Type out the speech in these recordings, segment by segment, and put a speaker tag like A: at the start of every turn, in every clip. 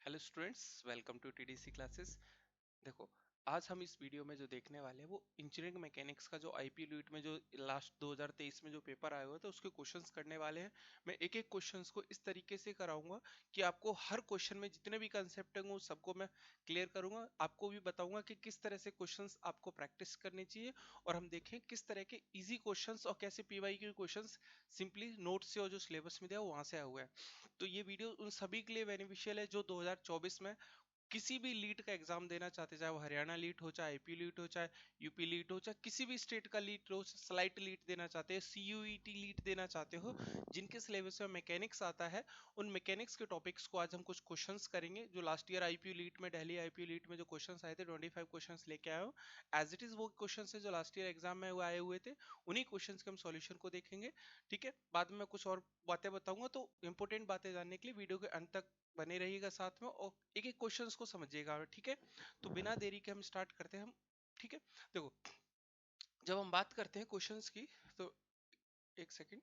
A: Hello students, welcome to TDC classes. देखो, आज हम इस वीडियो में जो देखने वाले हैं वो इंजीनियरिंग मैकेनिक्स का जो आईपी ल्यूट में जो लास्ट 2023 में जो पेपर आए हुए थे उसके क्वेश्चंस करने वाले हैं। मैं एक एक क्वेश्चंस को इस तरीके से कराऊंगा कि आपको हर क्वेश्चन में जितने भी कंसेप्ट हैं वो सबको मैं क्लियर करूंगा। आपको भी बताऊंगा कि किस तरह से क्वेश्चंस आपको प्रैक्टिस करनी चाहिए और हम देखें किस तरह के इजी क्वेश्चंस और कैसे पीवाईक्यू क्वेश्चंस सिंपली नोट से और जो सिलेबस में दिया वहां से आया हुआ है। तो ये वीडियो उन सभी के लिए बेनिफिशियल है जो 2024 में किसी भी लीट का एग्जाम देना चाहते, चाहे वो हरियाणा लीट हो, चाहे आईपी लीट हो, चाहे यूपी लीट हो, चाहे किसी भी स्टेट का लीट हो, स्लाइट लीट देना चाहते हैं, सीयूईटी लीट देना चाहते हो, जिनके सिलेबस में मैकेनिक्स आता है, उन मैकेनिक्स के टॉपिक्स को आज हम कुछ क्वेश्चंस करेंगे जो लास्ट ईयर आईपी लीट में, दिल्ली आईपी लीट में जो क्वेश्चंस आए थे 25 क्वेश्चंस लेके आए हो। एज इट इज वो क्वेश्चंस है जो लास्ट ईयर एग्जाम में आए हुए थे, उन्हीं क्वेश्चंस के हम सॉल्यूशन को देखेंगे। ठीक है, बाद में मैं कुछ और बातें बताऊंगा, तो इंपॉर्टेंट बातें जानने के लिए वीडियो के अंत तक बने रहिएगा साथ में और एक एक क्वेश्चंस को समझिएगा। ठीक है, तो बिना देरी के हम स्टार्ट करते हैं हम। ठीक है, देखो, जब हम बात करते हैं क्वेश्चंस की, तो एक सेकंड,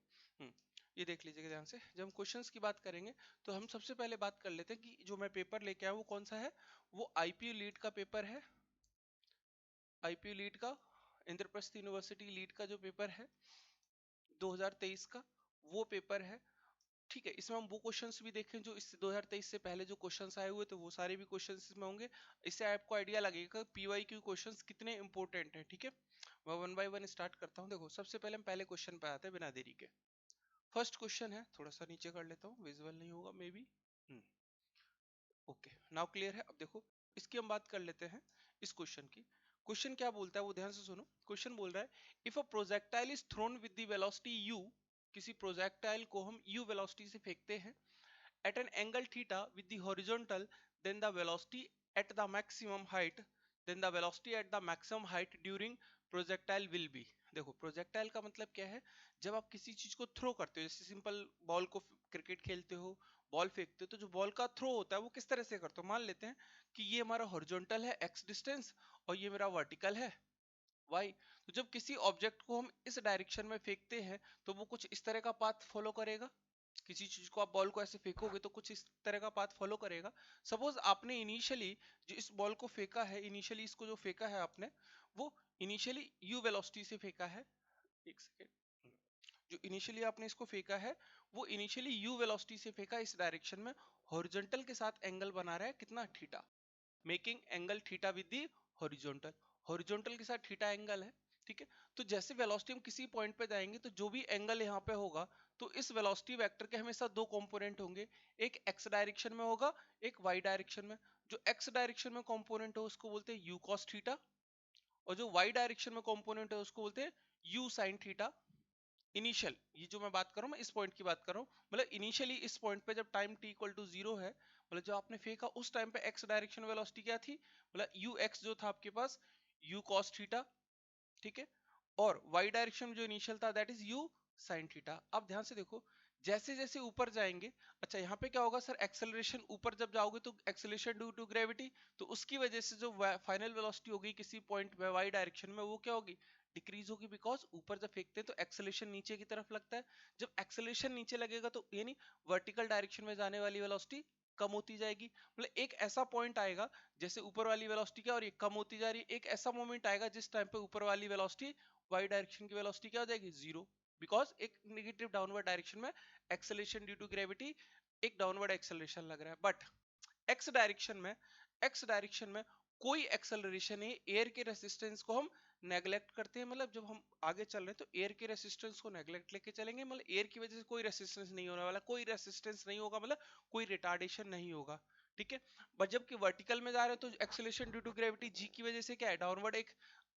A: ये देख लीजिएगा ध्यान से। जब हम क्वेश्चंस की बात करेंगे तो हम सबसे पहले बात कर लेते हैं कि जो मैं पेपर लेके आया वो कौन सा है। वो आईपीयू लीट का पेपर है। आईपीयू लीट का, इंद्रप्रस्थ यूनिवर्सिटी लीट का जो पेपर है 2023 का, वो पेपर है। ठीक है, इसमें हम वो क्वेश्चंस भी देखें जो इस 2023 से पहले जो क्वेश्चंस आए हुए थे वो सारे भी क्वेश्चंस इसमें होंगे। इससे आपको आइडिया लगेगा पीवाईक्यू क्वेश्चंस कितने इंपॉर्टेंट हैं। ठीक है, मैं वन बाय वन स्टार्ट करता हूं। देखो, सबसे पहले हम पहले क्वेश्चन पे आते हैं बिना देरी के। फर्स्ट क्वेश्चन है, थोड़ा सा नीचे कर लेता हूँ, विजुअल नहीं होगा may be. Okay, now clear है। अब देखो, इसकी हम बात कर लेते हैं, इस क्वेश्चन की। क्वेश्चन क्या बोलता है वो ध्यान से सुनो। क्वेश्चन बोल रहा है, if a projectile is throne with the velocity u, किसी प्रोजेक्टाइल को हम u वेलोसिटी से फेंकते हैं at an angle theta with the horizontal, then the velocity at the maximum height, then the velocity at the maximum height during projectile will be। देखो, projectile का मतलब क्या है? जब आप किसी चीज को थ्रो करते हो, जैसे सिंपल बॉल को क्रिकेट खेलते हो, बॉल फेंकते हो, तो जो बॉल का थ्रो होता है वो किस तरह से करते हो? मान लेते हैं कि ये हमारा हॉरिजॉन्टल है x डिस्टेंस और ये मेरा वर्टिकल है y। तो जब किसी ऑब्जेक्ट को हम इस डायरेक्शन में फेंकते हैं तो वो कुछ इस तरह का पाथ फॉलो करेगा। किसी चीज को आप बॉल को ऐसे फेंकोगे तो कुछ इस तरह का पाथ फॉलो करेगा। सपोज आपने इनिशियली जो इस बॉल को फेंका है, इनिशियली इसको जो फेंका है आपने, वो इनिशियली यू वेलोसिटी से फेंका है। एक सेकेंड, जो इनिशियली आपने इसको फेंका है वो इनिशियली यू वेलोसिटी से फेंका इस डायरेक्शन में, हॉरिजॉन्टल के साथ एंगल बना रहा है कितना? Theta, making angle theta with the horizontal. Horizontal के साथ थीटा एंगल है। ठीक है, तो जैसे वेलोसिटी हम किसी पॉइंट पे जाएंगे तो जो भी एंगल यहाँ पे होगा, तो इस वेलोसिटी वेक्टर के हमेशा दो कंपोनेंट होंगे, एक एक्स डायरेक्शन में होगा, एक वाई डायरेक्शन में। जो एक्स डायरेक्शन में कंपोनेंट है उसको बोलते हैं यू कॉस थीटा, और जो वाई डायरेक्शन में कंपोनेंट है उसको बोलते हैं यू साइन थीटा। इनिशियल, ये जो मैं बात कर रहा हूँ, मैं इस पॉइंट की बात कर रहा हूँ, मतलब इनिशियली इस पॉइंट पे जब टाइम t इक्वल टू 0 है, मतलब जब आपने फेंका उस टाइम पे x डायरेक्शन वेलोसिटी क्या थी? मतलब यू एक्स जो था आपके पास, u cos थीटा। ठीक है, और y डायरेक्शन जो इनिशियल था that is u sin theta. अब ध्यान से देखो, जैसे जैसे ऊपर जाएंगे, अच्छा यहाँ पे क्या होगा सर? एक्सेलरेशन, ऊपर जब जाओगे तो एक्सेलरेशन ड्यू टू ग्रेविटी, तो उसकी वजह से जो फाइनल वेलोसिटी होगी किसी पॉइंट में y डायरेक्शन में, वो क्या होगी? डिक्रीज होगी, बिकॉज ऊपर जब फेंकते हैं तो एक्सेलरेशन नीचे की तरफ लगता है। जब एक्सेलरेशन नीचे लगेगा तो यानी वर्टिकल डायरेक्शन में जाने वाली वेलोसिटी कम होती जाएगी। मतलब एक ऐसा पॉइंट आएगा, जैसे ऊपर वाली वेलोसिटी क्या हो रही है? कम होती जा रही है। एक ऐसा मोमेंट आएगा जिस टाइम पे ऊपर वाली वेलोसिटी, वाई डायरेक्शन की वेलोसिटी क्या हो जाएगी? जीरो, बिकॉज एक नेगेटिव डाउनवर्ड डायरेक्शन में एक्सेलरेशन ड्यू टू ग्रेविटी, एक डाउनवर्ड एक्सेलरेशन लग रहा है। बट एक्स डायरेक्शन में, एक्स डायरेक्शन में कोई एक्सेलरेशन है, एयर के रेसिस्टेंस को हम नेग्लेक्ट करते हैं। मतलब जब हम आगे चल रहे हैं तो एयर के रेसिस्टेंस को नेग्लेक्ट लेके चलेंगे, मतलब एयर की वजह से कोई रेसिस्टेंस नहीं होने वाला, कोई रेसिस्टेंस नहीं होगा, मतलब कोई रिटार्डेशन नहीं होगा। ठीक है, बट जबकि वर्टिकल में जा रहे हैं तो acceleration due to gravity G की वजह से क्या है? डाउनवर्ड, एक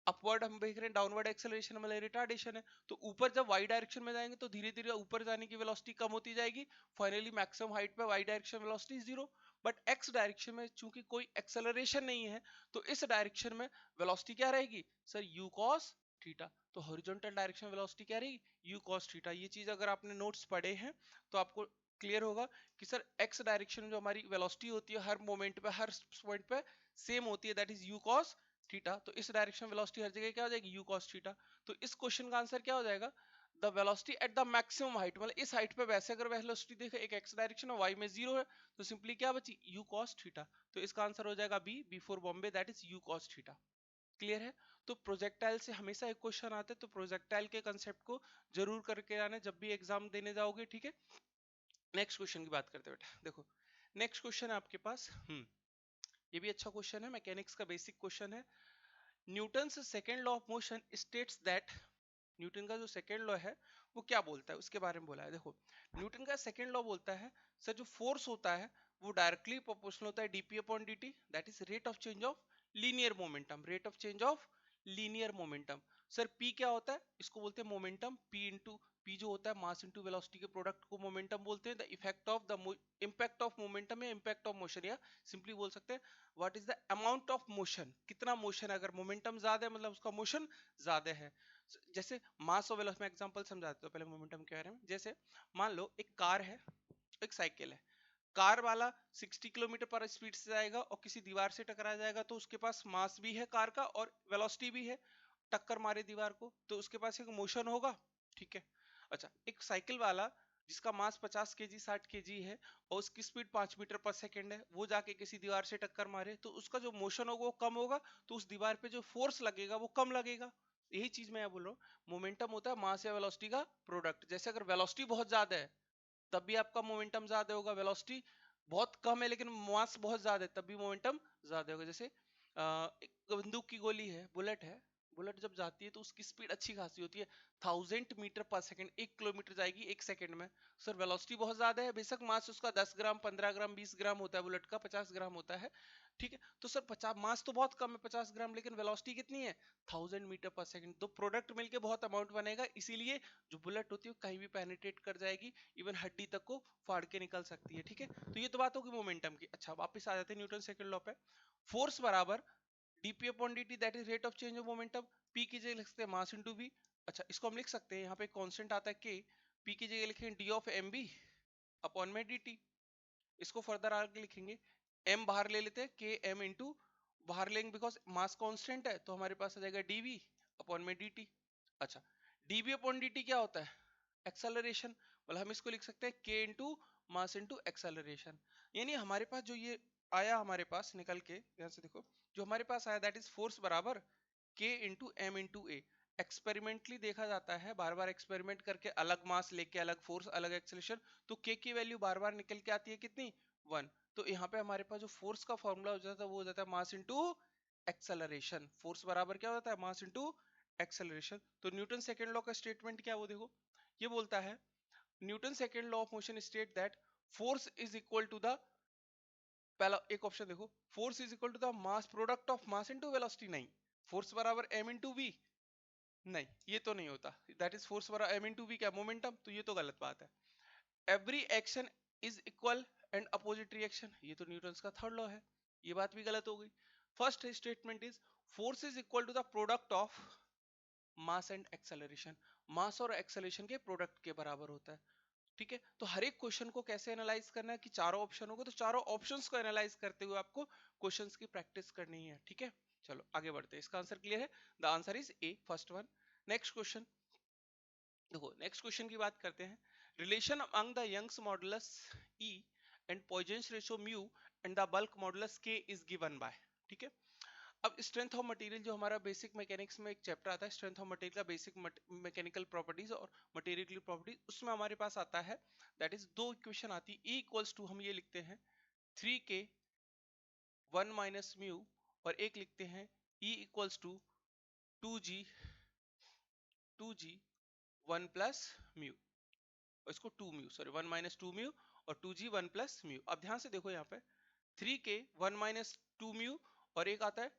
A: अपवर्ड हम देख रहे हैं, डाउनवर्ड एक्सेलरेशन मतलब रिटार्डेशन है। तो ऊपर जब वाई डायरेक्शन में जाएंगे तो धीरे धीरे ऊपर जाने की वेलोसिटी कम होती जाएगी, फाइनली मैक्सिमम हाइट पे Y direction velocity zero. But X direction में चूंकि कोई एक्सेलरेशन नहीं है, तो इस डायरेक्शन में वेलोसिटी क्या रहेगी सर? You cos theta. तो हॉरिजॉन्टल डायरेक्शन वेलोसिटी क्या रहेगी? You cos theta. ये चीज अगर आपने नोट्स पढ़े हैं तो आपको क्लियर होगा कि सर एक्स डायरेक्शन में जो हमारी वेलोसिटी होती है हर मोमेंट पे, हर पॉइंट पे सेम होती है, that is u cos theta. तो इस डायरेक्शन वेलोसिटी हर जगह क्या हो जाएगी? You cos theta. तो इस क्वेश्चन का आंसर क्या हो जाएगा? The velocity at the maximum height, मतलब इस हाइट पे वैसे अगर वेलोसिटी देखे एक एक्स डायरेक्शन है, वाई में 0 है, तो सिंपली क्या बची, यू कॉस थीटा। तो इसका आंसर हो जाएगा B for Bombay, that is u cos theta. Clear है? तो प्रोजेक्टाइल से हमेशा एक क्वेश्चन आते हैं, तो प्रोजेक्टाइल के कंसेप्ट को जरूर करके आना जब भी एग्जाम देने जाओगे, ठीक है। नेक्स्ट क्वेश्चन की बात करते हैं बेटा, देखो नेक्स्ट क्वेश्चन है आपके पास, ये भी अच्छा क्वेश्चन है, मैकेनिक्स का बेसिक क्वेश्चन है। Newton's second law of motion states that, Newton का जो सेकेंड लॉ है वो क्या बोलता है, उसके बारे में बोला है। देखो न्यूटन का सेकेंड लॉ बोलता है सर जो फोर्स होता है वो डायरेक्टली प्रोपोर्शनल होता है dp upon dt, that is rate of change of linear momentum, rate of change of linear momentum. Sir P क्या होता है, इसको बोलते हैं मोमेंटम, पी इंटू पी जो होता है मास इंटू वेलोसिटी के प्रोडक्ट को मोमेंटम बोलते हैं। The effect of the impact of momentum या इम्पैक्ट ऑफ मोशन, या सिंपली बोल सकते हैं what is the amount of motion, कितना मोशन है, अगर मोमेंटम ज्यादा है मतलब उसका मोशन ज्यादा है। जैसे मास और वेलोसिटी में एग्जांपल समझाते हो पहले मोमेंटम के बारे में। जैसे मान लो एक कार है, एक साइकिल है, कार वाला 60 किलोमीटर पर स्पीड से जाएगा और किसी दीवार से टकरा जाएगा, तो उसके पास मास भी है कार का और वेलोसिटी भी है, टक्कर मारे दीवार को तो उसके पास एक मोशन होगा, ठीक है। अच्छा एक साइकिल वाला जिसका मास 50 केजी 60 केजी है और उसकी स्पीड 5 मीटर पर सेकंड है, वो जाके किसी दीवार से टक्कर मारे तो उसका जो मोशन होगा वो कम होगा, तो उस दीवार पे जो फोर्स लगेगा वो कम लगेगा। यही चीज मैं बोल रहा हूँ, मोमेंटम होता है मास या वेलोसिटी का प्रोडक्ट। जैसे अगर वेलोसिटी बहुत ज्यादा है तब भी आपका मोमेंटम ज्यादा होगा, वेलोसिटी बहुत कम है लेकिन मास बहुत ज्यादा है तब भी मोमेंटम ज्यादा होगा। जैसे एक बंदूक की गोली है, बुलेट है, बुलेट जब जाती है तो उसकी स्पीड अच्छी खासी होती है, 1000 मीटर पर सेकंड, 1 किलोमीटर जाएगी 1 सेकंड में। सर वेलोसिटी बहुत ज्यादा है, बेशक मास उसका 10 ग्राम 15 ग्राम 20 ग्राम होता है, बुलेट का 50 ग्राम होता है, ठीक है। तो सर 50 मास तो बहुत कम है 50 ग्राम, लेकिन वेलोसिटी कितनी है 1000 मीटर पर सेकंड, तो प्रोडक्ट मिलके बहुत अमाउंट बनेगा, इसीलिए जो बुलेट होती है कहीं भी पेनिट्रेट कर जाएगी, इवन हड्डी तक को फाड़ के निकल सकती है, ठीक है। तो ये तो बात होगी मोमेंटम की। अच्छा वापस आ जाते हैं न्यूटन सेकंड लॉ पे, फोर्स बराबर dp upon dt, that is rate of change of momentum. p की जगह लिख सकते हैं मास इनटू v। अच्छा इसको हम लिख सकते हैं, यहाँ पे कांस्टेंट आता है k, p की जगह लिखेंगे d ऑफ mb अपॉन में dt। इसको फर्दर आगे लिखेंगे, m बाहर ले लेते हैं, k m इंटू बाहर लेंगे बिकॉज मास कांस्टेंट है, तो हमारे पास आ जाएगा dv अपॉन में dt। अच्छा dv अपॉन dt क्या होता है, एक्सेलरेशन, मतलब हम इसको लिख सकते हैं k into mass into acceleration. यानी हमारे पास जो ये आया हमारे पास निकल के, यहाँ से देखो जो हमारे पास आया दैट इज फोर्स बराबर k इंटू एम इंटू ए। एक्सपेरिमेंटली देखा जाता है, बार बार एक्सपेरिमेंट करके अलग मास लेके अलग फोर्स अलग एक्सेलरेशन, तो k की वैल्यू बार बार निकल के आती है कितनी 1। तो यहाँ पे हमारे पास जो फोर्स का फॉर्मूला हो जाता है वो हो जाता है मास इंटू एक्सेलरेशन। फोर्स बराबर क्या होता है मास इंटू एक्सेलरेशन। तो न्यूटन सेकेंड लॉ का स्टेटमेंट क्या है वो देखो, ये बोलता है Newton second law of motion state that force is equal to the, पहला एक ऑप्शन देखो, force is equal to the mass product of mass into velocity, नहीं। फोर्स बराबर m इनटू v, नहीं ये तो नहीं होता, दैट इज फोर्स बराबर m इनटू v क्या मोमेंटम, तो ये तो गलत बात है। Every action is equal and opposite reaction, ये तो न्यूटन का थर्ड लॉ है, ये बात भी गलत हो गई। First statement is force is equal to the product of mass and acceleration, mass और एक्सेलरेशन के प्रोडक्ट के बराबर होता है, ठीक है। तो हर एक क्वेश्चन को कैसे एनालाइज करना है कि चारों ऑप्शन होगा, तो चारों ऑप्शंस को एनालाइज करते हुए आपको क्वेश्चंस की प्रैक्टिस करनी है, ठीक है। चलो आगे बढ़ते हैं, इसका आंसर क्लियर है, the answer is A first one. Next question देखो, नेक्स्ट क्वेश्चन की बात करते हैं, relation among the Young's modulus E and Poisson ratio mu and the bulk modulus K is given by, ठीक है। अब स्ट्रेंथ ऑफ मटेरियल जो हमारा बेसिक मैकेनिक्स में एक चैप्टर आता है, स्ट्रेंथ ऑफ मटेरियल का बेसिक मैकेनिकल प्रॉपर्टीज और मटेरियल की प्रॉपर्टीज, उसमें हमारे पास आता है दैट इज दो इक्वेशन आती है, E इक्वल्स टू हम ये लिखते हैं 3k 1 माइनस म्यू, और एक लिखते हैं E equals to 2g 1 plus mu, और इसको 2 म्यू सॉरी 1 माइनस 2 म्यू और 2g 1 प्लस म्यू। अब ध्यान से देखो यहाँ पे 3k 1 माइनस 2 म्यू और एक आता है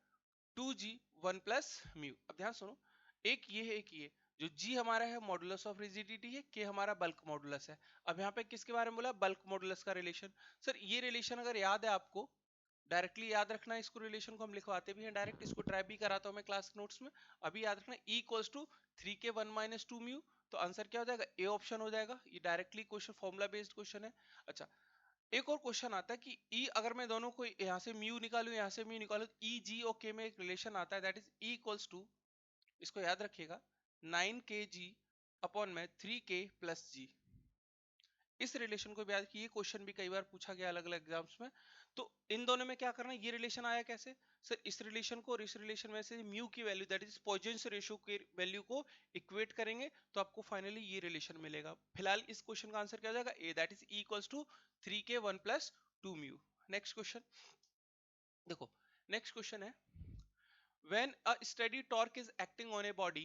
A: 2g 1 प्लस म्यू। अब ध्यान सुनो, एक ये है एक ये, जो g हमारा है मॉडुलस ऑफ रिजिडिटी है, k हमारा बल्क मॉडुलस है। अब यहाँ पे किसके बारे में बोला, बल्क मॉडुलस का रिलेशन। सर ये रिलेशन अगर याद है आपको, डायरेक्टली याद रखना, इसको रिलेशन को हम लिखवाते भी हैं डायरेक्ट, इसको ट्राई भी कराता हूँ मैं क्लास नोट्स में। अभी याद रखना E equals to 3k 1 minus 2 mu, तो आंसर क्या हो जाएगा ए ऑप्शन हो जाएगा, ये directly question formula based question है। अच्छा एक और क्वेश्चन आता है कि E अगर मैं दोनों को यहाँ से म्यू निकालूं यहाँ से म्यू निकालूं, E G और K में एक रिलेशन आता है that is E equals to, इसको याद रखिएगा 9 kg अपॉन में 3k प्लस जी। इस रिलेशन को भी याद कीजिए, क्वेश्चन भी कई बार पूछा गया अलग अलग एग्जाम्स में। तो इन दोनों में क्या करना है, ये रिलेशन आया कैसे सर, इस रिलेशन को और इस रिलेशन में से म्यू की value that is Poisson ratio की वैल्यू को इक्वेट करेंगे तो आपको फाइनली ये रिलेशन मिलेगा। फिलहाल इस क्वेश्चन का आंसर क्या हो जाएगा, A that is equals to 3k 1 plus 2 mu. Next question देखो, नेक्स्ट क्वेश्चन है when a steady torque is acting on a body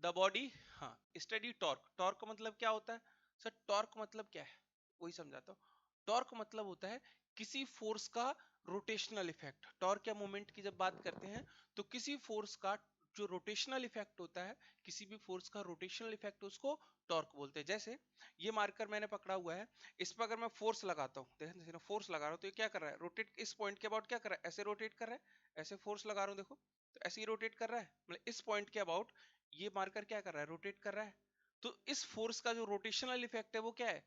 A: the body, हाँ steady torque, torque का मतलब क्या होता है सर, torque मतलब क्या है वही समझाता हूँ। torque मतलब होता है किसी फोर्स का रोटेशनल इफेक्ट। टॉर्क या मोमेंट की जब बात करते हैं तो किसी फोर्स का जो रोटेशनल इफेक्ट होता है, किसी भी फोर्स का रोटेशनल इफेक्ट उसको टॉर्क बोलते हैं। जैसे ये मार्कर मैंने पकड़ा हुआ है, इस पर अगर मैं फोर्स लगाता हूँ, देखो फोर्स लगा रहा हूँ तो ये क्या कर रहा है, रोटेट, इस पॉइंट के अबाउट क्या कर रहा है, ऐसे रोटेट कर रहा है। ऐसे फोर्स लगा रहा हूँ देखो, तो ऐसे ही रोटेट कर रहा है, मतलब इस पॉइंट के अबाउट ये मार्कर क्या कर रहा है, रोटेट कर रहा है। तो इस फोर्स का जो रोटेशनल इफेक्ट है वो क्या है,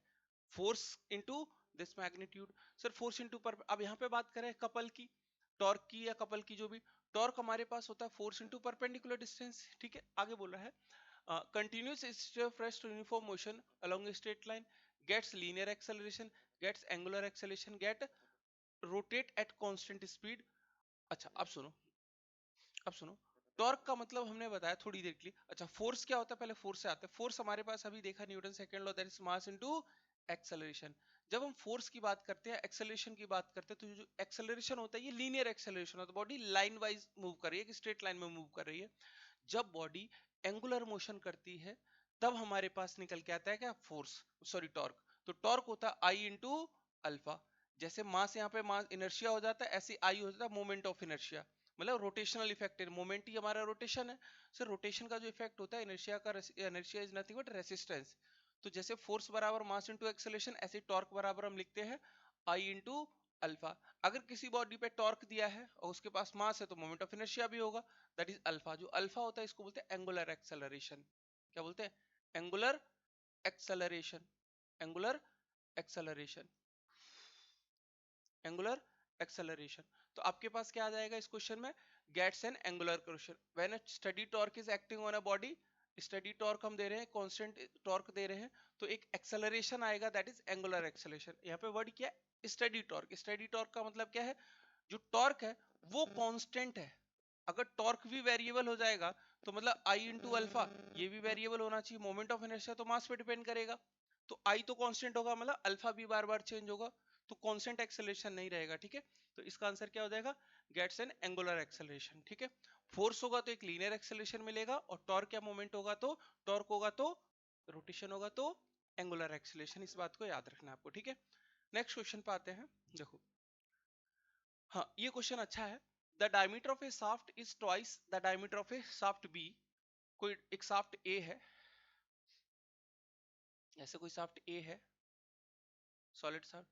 A: force into this magnitude. Sir force into पर, अब यहाँ पे बात करें कपल की, टॉर्क की या कपल की, जो भी टॉर्क हमारे पास होता है फोर्स इनटू परपेंडिकुलर डिस्टेंस। ठीक है, आगे बोला है continuous state of rest uniform motion along a straight line gets linear acceleration, gets angular acceleration, get rotate at constant speed. अच्छा अब सुनो, टॉर्क का मतलब हमने बताया थोड़ी देर के लिए। अच्छा फोर्स क्या होता है, पहले फोर्स से आते हैं। फोर्स हमारे पास अभी देखा Newton second law, that is mass into acceleration. जब हम फोर्स की बात करते हैं, एक्सेलरेशन की बात करते हैं, तो जो एक्सेलरेशन होता है ये लीनियर एक्सेलरेशन होता है, बॉडी लाइन वाइज मूव कर रही है कि स्ट्रेट लाइन में मूव कर रही है। जब बॉडी एंगुलर मोशन करती है तब हमारे पास निकल के आता है क्या, फोर्स, सॉरी टॉर्क। तो टॉर्क होता है आई इंटू अल्फा। जैसे मास, यहाँ पे मास इनर्शिया हो जाता है, ऐसे आई हो जाता है मोमेंट ऑफ इनर्शिया, मतलब रोटेशनल इफेक्ट है, मोमेंट ही हमारा रोटेशन है। सर रोटेशन का जो इफेक्ट होता है इनर्शिया का, inertia is nothing but resistance. तो जैसे फोर्स बराबर मास इनटू एक्सेलरेशन, ऐसे टॉर्क बराबर हम लिखते हैं आई इंटू अल्फा। अगर किसी बॉडी पे टॉर्क दिया है और उसके पास मास है तो मोमेंट ऑफ इनर्शिया भी होगा, दैट इज अल्फा। जो अल्फा होता है इसको बोलते हैं एंगुलर एक्सेलरेशन। क्या बोलते हैं, angular acceleration, angular acceleration, angular acceleration. तो आपके पास क्या आ जाएगा इस क्वेश्चन में, gets an angular question when a steady torque is acting on a body. Steady torque हम दे रहे हैं, कांस्टेंट टॉर्क दे रहे हैं, तो एक एक्सेलरेशन आएगा दैट इज एंगुलर एक्सेलरेशन। यहाँ पे वर्ड क्या है, स्टडी टॉर्क। स्टडी टॉर्क का मतलब क्या है, जो टॉर्क है वो कांस्टेंट है। अगर टॉर्क भी वेरिएबल हो जाएगा तो मतलब आई इंटू अल्फा ये भी वेरिएबल होना चाहिए। मोमेंट ऑफ इनर्शिया तो मास पे डिपेंड करेगा, तो आई तो कांस्टेंट होगा, मतलब अल्फा भी बार बार चेंज होगा, तो कांस्टेंट एक्सेलरेशन नहीं रहेगा। ठीक है, तो इसका आंसर क्या हो जाएगा, गेट्स एन एंगुलर एक्सेलरेशन। ठीक है, फोर्स होगा तो एक लीनियर एक्सेलरेशन मिलेगा, और टॉर्क या मोमेंट होगा तो, टॉर्क होगा तो रोटेशन होगा तो एंगुलर एक्सेलरेशन। इस बात को याद रखना है आपको। ठीक है, नेक्स्ट क्वेश्चन पे आते हैं। देखो हाँ ये क्वेश्चन अच्छा है। The diameter of a shaft is twice the diameter of a shaft B. कोई एक शाफ्ट ए है, ऐसे कोई शाफ्ट ए है, solid shaft,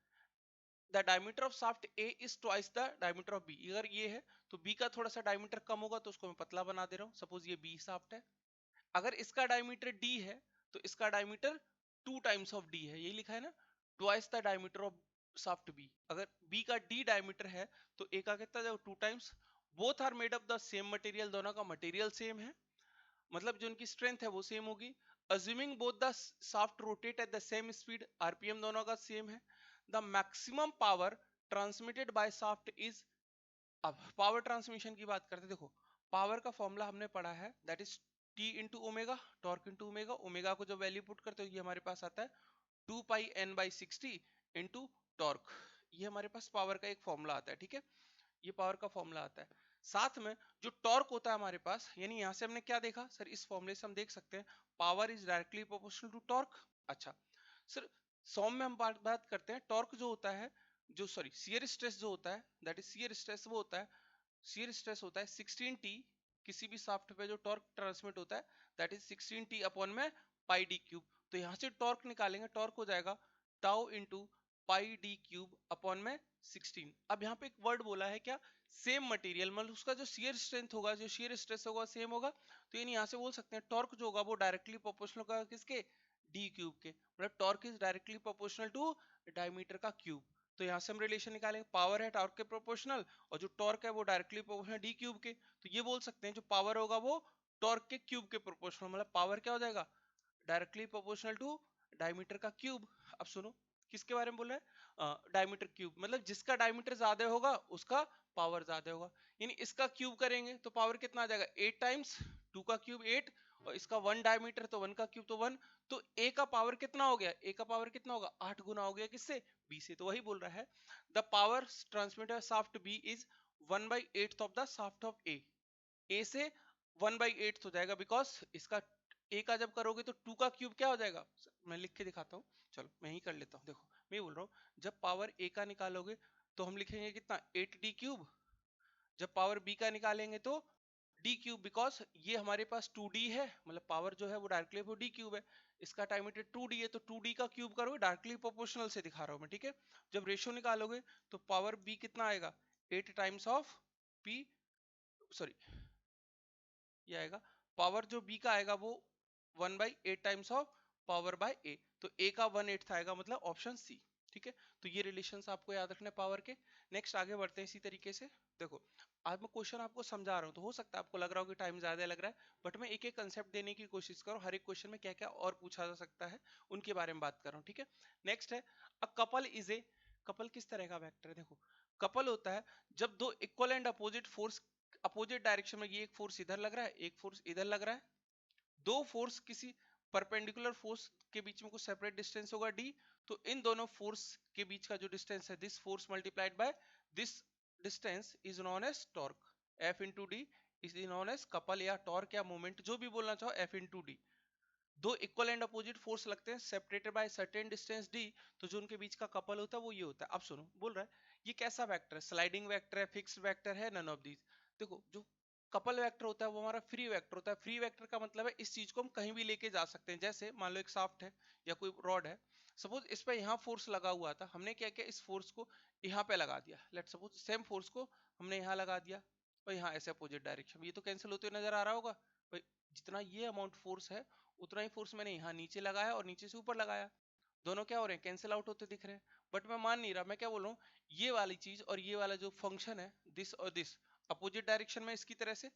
A: the diameter of shaft A is twice the diameter of B. अगर ये है तो बी का थोड़ा सा डायमीटर कम होगा, तो उसको मैं पतला बना दे रहा हूँ, सपोज ये बी शाफ्ट है। अगर इसका डायमीटर डी है तो इसका डायमीटर 2 टाइम्स ऑफ डी है, यही लिखा है ना, twice the diameter of shaft B. अगर बी का डी डायमीटर है तो ए का कितना जाएगा, 2 times. Both are made of the same material, दोनों का मटेरियल सेम है, मतलब जो उनकी स्ट्रेंथ है वो सेम होगी। Assuming both the shaft rotate eight the same speed, RPM दोनों का सेम है। The maximum power transmitted by shaft is, अब पावर ट्रांसमिशन की बात करते हैं। देखो पावर का फॉर्मूला हमने पढ़ा है, that is T into omega, torque into omega. Omega को जब वैल्यू पुट करते हो ये हमारे पास आता है 2 पाई एन बाई 60 इंटू टॉर्क। ये हमारे पास पावर का एक फॉर्मूला आता है। ठीक है, ये पावर का फॉर्मूला आता है। साथ में जो टॉर्क होता है हमारे पास, यानी यहां से हमने क्या देखा सर, इस फॉर्मूले से हम देख सकते हैं power is directly proportional to torque. अच्छा सर, सॉम में हम बात करते हैं, टॉर्क जो होता है, जो सॉरी शियर स्ट्रेस जो होता है, दैट इज शियर स्ट्रेस, वो होता है, शियर स्ट्रेस होता है 16t। किसी भी शाफ्ट पे जो टॉर्क ट्रांसमिट होता है दैट इज 16t अपॉन में पाई डी क्यूब। तो यहां से टॉर्क निकालेंगे, टॉर्क हो जाएगा tau into pi D cube upon में 16। अब यहाँ पे एक वर्ड बोला है क्या, सेम मटेरियल, मतलब उसका जो शियर स्ट्रेंथ होगा, जो शियर स्ट्रेस होगा सेम होगा। तो यानी यहाँ से बोल सकते हैं टॉर्क जो होगा वो डायरेक्टली प्रोपोर्शनल होगा किसके, डी क्यूब के, मतलब torque is directly proportional to diameter का क्यूब। तो यहाँ से हम रिलेशन निकालेंगे, पावर है टॉर्क के प्रोपोर्शनल और जो टॉर्क है वो डायरेक्टली प्रोपोर्शनल डी क्यूब के। तो ये बोल सकते हैं जो पावर होगा वो टॉर्क के क्यूब के प्रोपोर्शनल, मतलब पावर क्या हो जाएगा, डायरेक्टली प्रोपोर्शनल टू डायमीटर का क्यूब। अब सुनो किसके बारे में बोल रहा है, डायमीटर क्यूब, मतलब जिसका डायमीटर ज्यादा होगा उसका पावर ज्यादा होगा। यानी इसका क्यूब करेंगे तो पावर कितना आ जाएगा, 8 टाइम्स 2 का क्यूब 8, और इसका 1 डायमीटर तो 1 का क्यूब तो 1, तो ए का पावर कितना हो गया, ए का पावर कितना होगा 8 गुना हो गया किससे, बी से। तो वही बोल रहा है the power transmitter shaft B is 1/8 of the shaft of A. A से 1/8 हो जाएगा, बिकॉज इसका ए का जब करोगे तो 2 का क्यूब क्या हो जाएगा, मैं लिख के दिखाता हूँ, चलो मैं ही कर लेता हूँ। देखो मैं बोल रहा हूँ जब पावर ए का निकालोगे तो हम लिखेंगे कितना 8d क्यूब, जब पावर बी का निकालेंगे तो डी क्यूब, बिकॉज ये हमारे पास 2d है, मतलब पावर जो है वो डायरेक्टली वो डी क्यूब है, इसका टाइमीटर 2d है तो 2d का क्यूब करोगे, डायरेक्टली प्रोपोर्शनल से दिखा रहा हूँ मैं, ठीक है। जब रेशियो निकालोगे तो पावर बी कितना आएगा 8 टाइम्स ऑफ पी, सॉरी ये आएगा पावर जो बी का आएगा वो 1/8 टाइम्स ऑफ पावर बाय ए, तो ए का 1/8 आएगा, मतलब ऑप्शन सी, ठीक है। तो ये रिलेशंस आपको याद रखने पावर के। नेक्स्ट आगे बढ़ते हैं इसी तरीके से। देखो आज मैं क्वेश्चन आपको समझा रहा हूँ, तो हो सकता है आपको लग रहा हो कि टाइम ज्यादा लग रहा है, बट मैं एक एक कंसेप्ट देने की कोशिश करूँ, हर एक क्वेश्चन में क्या क्या और पूछा जा सकता है उनके बारे में बात कर रहा हूँ, ठीक है। नेक्स्ट है a couple is a, couple किस तरह का वेक्टर है, देखो कपल होता है जब दो equal and opposite force opposite direction में, ये एक फोर्स इधर लग रहा है एक फोर्स इधर लग रहा है, दो फोर्स किसी परपेंडिकुलर फोर्स के बीच में कुछ सेपरेट डिस्टेंस होगा d, तो इन दोनों फोर्स के बीच का जो डिस्टेंस है this force multiplied by this distance is known as torque, F into D is known as couple या टॉर्क या मोमेंट जो भी बोलना चाहो, F इंटू डी। दो इक्वल एंड अपोजिट फोर्स लगते हैं separated by certain distance d, तो जो उनके बीच का कपल होता है वो ये होता है। अब सुनो बोल रहा है ये कैसा वेक्टर है, स्लाइडिंग वेक्टर है, फिक्स्ड वेक्टर है, नन ऑफ दीज। देखो जो कपल वेक्टर होता है वो हमारा फ्री वेक्टर होता है। फ्री वेक्टर का मतलब है इस चीज को हम कहीं भी लेके जा सकते हैं, जैसे मान लो एक शाफ्ट है या कोई रॉड है, सपोज इस पे यहाँ फोर्स लगा हुआ था, हमने क्या किया इस फोर्स को यहाँ पे लगा दिया, लेट सपोज सेम फोर्स को हमने यहाँ लगा दिया और यहाँ ऐसे अपोजिट डायरेक्शन में, ये तो कैंसिल होते हुए नजर आ रहा होगा भाई, जितना ये अमाउंट फोर्स है उतना ही फोर्स मैंने यहाँ नीचे लगाया और नीचे से ऊपर लगाया, दोनों क्या हो रहे हैं कैंसिल आउट होते दिख रहे हैं। बट मैं मान नहीं रहा, मैं क्या बोल रहा हूँ ये वाली चीज और ये वाला जो फंक्शन है दिस और दिस अपोजिट डायरेक्शन में, इसकी तरह से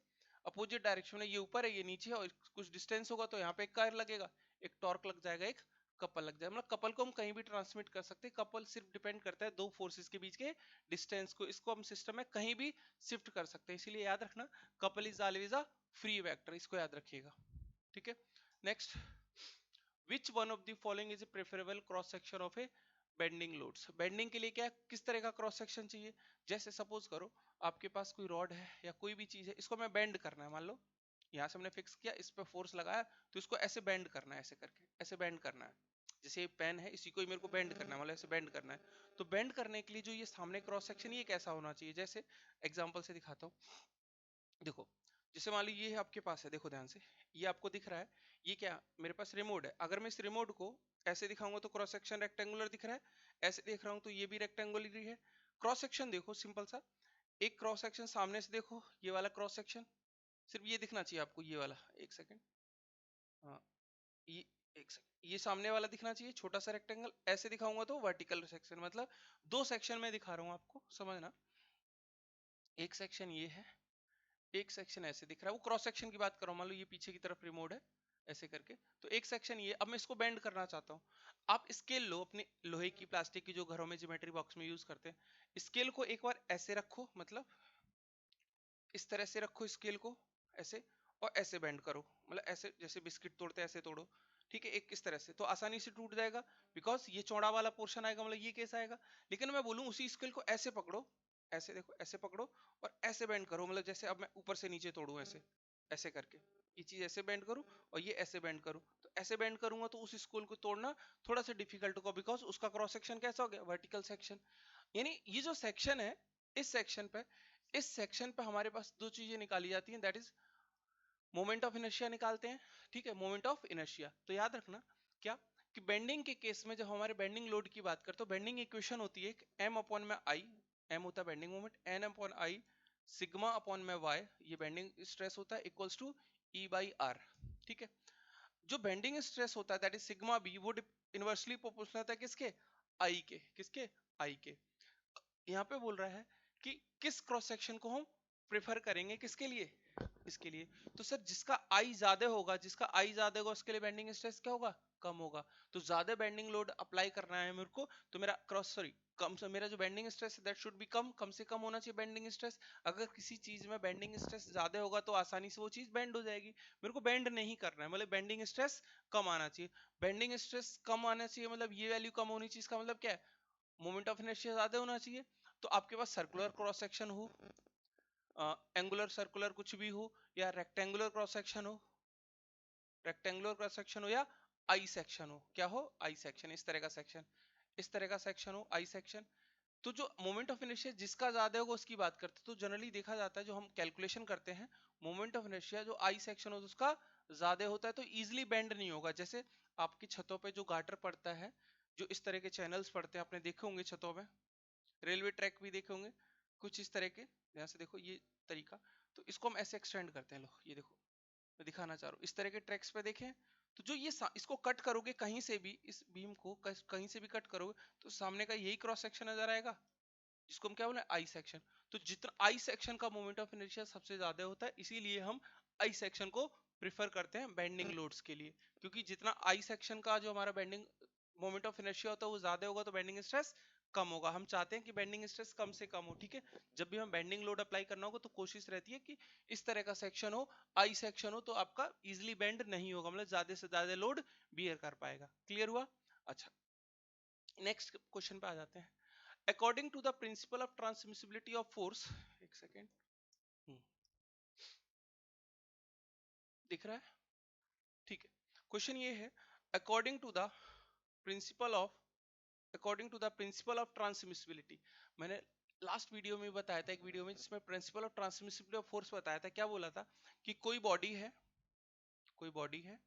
A: अपोजिट डायरेक्शन में ये ऊपर है ये नीचे है और कुछ डिस्टेंस होगा तो यहाँ पे एक कार लगेगा, एक टॉर्क लग जाएगा, एक कपल लग जाएगा। मतलब कपल को हम कहीं भी ट्रांसमिट कर सकते हैं, कपल सिर्फ डिपेंड करता है दो फोर्सेस के बीच के डिस्टेंस को, इसको हम सिस्टम में कहीं भी शिफ्ट कर सकते हैं, इसीलिए याद रखना couple is always a free vector, इसको याद रखिएगा, ठीक है। Next which one of the following is preferable cross section of A bending loads, bending के लिए क्या किस तरह का क्रॉस सेक्शन चाहिए, जैसे सपोज करो आपके पास कोई रॉड है या कोई भी चीज है, इसको मैं बेंड करना है, मान लो यहाँ से हमने फिक्स किया, इस पे फोर्स लगाया तो इसको ऐसे बेंड करना है, ऐसे करके ऐसे बेंड करना है, जैसे ये पेन है इसी को ही मेरे को बेंड करना है, मतलब ऐसे बेंड करना है। तो बेंड करने के लिए जो ये सामने क्रॉस सेक्शन ये कैसा होना चाहिए, जैसे एग्जांपल से दिखाता हूँ। देखो जैसे मान लो ये आपके पास है, देखो ध्यान से ये आपको दिख रहा है, ये क्या मेरे पास रिमोट है, अगर मैं इस रिमोट को ऐसे दिखाऊंगा तो क्रॉस सेक्शन रेक्टेंगुलर दिख रहा है, ऐसे देख रहा हूँ तो ये भी रेक्टेंगुलर ही है। क्रॉस सेक्शन देखो सिंपल सा, एक क्रॉस सेक्शन सामने से देखो, ये वाला क्रॉस सेक्शन सिर्फ ये दिखना चाहिए आपको, ये वाला एक सेकंड, हाँ ये एक सेकंड, ये सामने वाला दिखना चाहिए छोटा सा रेक्टेंगल, ऐसे दिखाऊंगा तो वर्टिकल सेक्शन, मतलब दो सेक्शन में दिखा रहा हूँ आपको समझना, एक सेक्शन ये है, एक सेक्शन ऐसे दिख रहा है, वो क्रॉस सेक्शन की बात कर रहा हूँ, मान लो ये पीछे की तरफ रिमोट है ऐसे करके, तो एक सेक्शन ये, अब मैं इसको बेंड करना चाहता हूँ। आप स्केल लो अपने लोहे की प्लास्टिक की जो घरों में ज्योमेट्री बॉक्स में यूज करते हैं, स्केल को एक बार ऐसे रखो, मतलब इस तरह से रखो स्केल को ऐसे, और ऐसे बेंड करो, मतलब ऐसे जैसे बिस्किट तोड़ते हैं ऐसे तोड़ो, ठीक है, एक इस तरह से तो आसानी से टूट जाएगा, बिकॉज ये चौड़ा वाला पोर्शन आएगा, मतलब ये कैसा आएगा। लेकिन मैं बोलूं उसी स्केल को ऐसे पकड़ो, ऐसे देखो ऐसे पकड़ो और ऐसे बेंड करो, मतलब जैसे अब मैं ऊपर से नीचे तोड़ू ऐसे, ऐसे करके ये चीज ऐसे बेंड करूं और ये ऐसे बेंड करूं, तो ऐसे बेंड करूंगा तो उस स्केल को तोड़ना थोड़ा सा डिफिकल्ट होगा, बिकॉज उसका क्रॉस सेक्शन कैसा हो गया वर्टिकल सेक्शन। यानी ये जो सेक्शन है इस सेक्शन पे, इस सेक्शन पे हमारे पास दो चीजें निकाली जाती हैं, that is moment of inertia निकालते हैं, ठीक है, मोमेंट ऑफ इनर्शिया। तो याद रखना क्या कि बेंडिंग के केस में जब हमारे बेंडिंग लोड की बात करते हो, बेंडिंग इक्वेशन होती है m अपॉन में आई, m होता है bending moment, n upon I sigma upon में y, ये बेंडिंग स्ट्रेस होता है, equals to e by R, ठीक है। जो बेंडिंग स्ट्रेस होता है दैट इज सिग्मा बी, वो इनवर्सली प्रोपोर्शनल होता है किसके, आई के, किसके आई के। यहाँ पे बोल रहा है कि किस क्रॉस सेक्शन को हम प्रेफर करेंगे किसके लिए, इसके लिए। तो सर जिसका आई ज्यादा होगा, जिसका आई ज्यादा होगा उसके लिए बेंडिंग स्ट्रेस क्या होगा, कम होगा। तो ज्यादा बेंडिंग लोड अप्लाई करना है मेरे को, तो मेरा क्रॉस सॉरी कम से मेरा जो बेंडिंग स्ट्रेस है दैट शुड बी कम से कम होना चाहिए बेंडिंग स्ट्रेस। अगर किसी चीज में बेंडिंग स्ट्रेस ज्यादा होगा तो आसानी से वो चीज बेंड हो जाएगी। मेरे को बेंड नहीं करना है, मतलब बेंडिंग स्ट्रेस कम आना चाहिए। बेंडिंग स्ट्रेस कम आना चाहिए मतलब ये वैल्यू कम होनी चाहिए, इसका मतलब क्या है, मोमेंट ऑफ इनर्शिया ज्यादा होना चाहिए। तो आपके पास सर्कुलर क्रॉस सेक्शन हो, एंगुलर सर्कुलर कुछ भी हो, या रेक्टेंगुलर क्रॉस सेक्शन हो, रेक्टेंगुलर क्रॉस सेक्शन हो, या आई सेक्शन हो, क्या हो, आई सेक्शन, इस तरह का सेक्शन, इस तरह का सेक्शन हो, आई सेक्शन। तो जो मोमेंट ऑफ इनर्शिया जिसका ज्यादा होगा उसकी बात करते हैं, तो जनरली देखा जाता है जो हम कैलकुलेशन करते हैं, मोमेंट ऑफ इनर्शिया जो आई सेक्शन हो उसका ज्यादा होता है तो इजीली बेंड नहीं होगा। जैसे आपकी छतों पे जो गाटर पड़ता है, जो इस तरह के चैनल्स पड़ते हैं, आपने देखे होंगे छतों में, रेलवे ट्रैक भी देखे होंगे कुछ इस तरह के, यहाँ से देखो ये तरीका, तो इसको हम ऐसे एक्सटेंड करते हैं, लो ये देखो मैं दिखाना चाह रहा हूँ, इस तरह के ट्रैक्स पे देखें, तो जो ये इसको कट करोगे कहीं से भी, इस बीम को कहीं से भी कट करोगे तो सामने का यही क्रॉस सेक्शन नजर आएगा, जिसको हम क्या बोले, आई सेक्शन। तो जितना आई सेक्शन का मोमेंट ऑफ इनर्शिया सबसे ज्यादा होता है, इसीलिए हम आई सेक्शन को प्रिफर करते हैं बेंडिंग लोड्स के लिए, क्योंकि जितना आई सेक्शन का जो हमारा बेंडिंग मोमेंट ऑफ इनर्शिया होता है वो ज्यादा होगा तो बेंडिंग स्ट्रेस कम होगा। हम चाहते हैं कि बेंडिंग स्ट्रेस कम से कम हो, ठीक है। जब भी हम बेंडिंग लोड अप्लाई करना होगा तो कोशिश रहती है कि इस तरह का सेक्शन हो, आई सेक्शन हो, तो आपका इजिली बेंड नहीं होगा, मतलब ज्यादा से ज्यादा लोड बियर कर पाएगा। क्लियर हुआ? अच्छा, नेक्स्ट क्वेश्चन पे आ जाते हैं। According to the principle of transmissibility of force, एक सेकेंड, दिख रहा है? ठीक है, क्वेश्चन ये है, according to the principle of according to the principle of transmissibility, मैंने लास्ट वीडियो में बताया था, एक वीडियो में जिसमें principle of transmissibility of force बताया था, क्या बोला था कि कोई बॉडी है, कोई बॉडी है,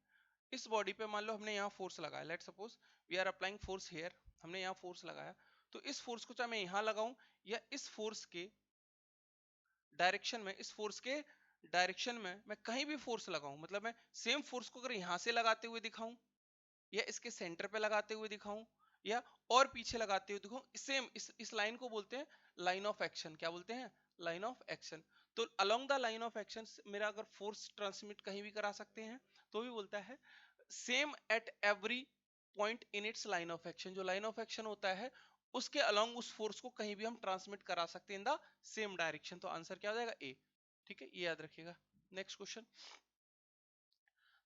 A: इस बॉडी पे मान लो हमने यहाँ फोर्स लगाया, let suppose we are applying force here, हमने यहाँ फोर्स लगाया, तो इस फोर्स को चाहे मैं यहाँ लगाऊं या इस फोर्स के डायरेक्शन में, इस फोर्स के डायरेक्शन में मैं कहीं भी फोर्स लगाऊं, मतलब मैं सेम फोर्स को अगर यहाँ से लगाते हुए दिखाऊं या इसके सेंटर पे लगाते हुए दिखाऊं या और पीछे लगाते हुए दिखाऊं, सेम इस लाइन को बोलते हैं लाइन ऑफ एक्शन। क्या बोलते हैं? Line of action. तो along the line of action मेरा अगर फोर्स ट्रांसमिट कहीं भी करा सकते हैं तो भी बोलता है same at every point in its line of action. जो लाइन ऑफ एक्शन होता है उसके अलोंग उस फोर्स को कहीं भी हम ट्रांसमिट करा सकते हैं इन द सेम डायरेक्शन। तो आंसर क्या हो जाएगा? ए। ठीक है, ये याद रखिएगा। Next question,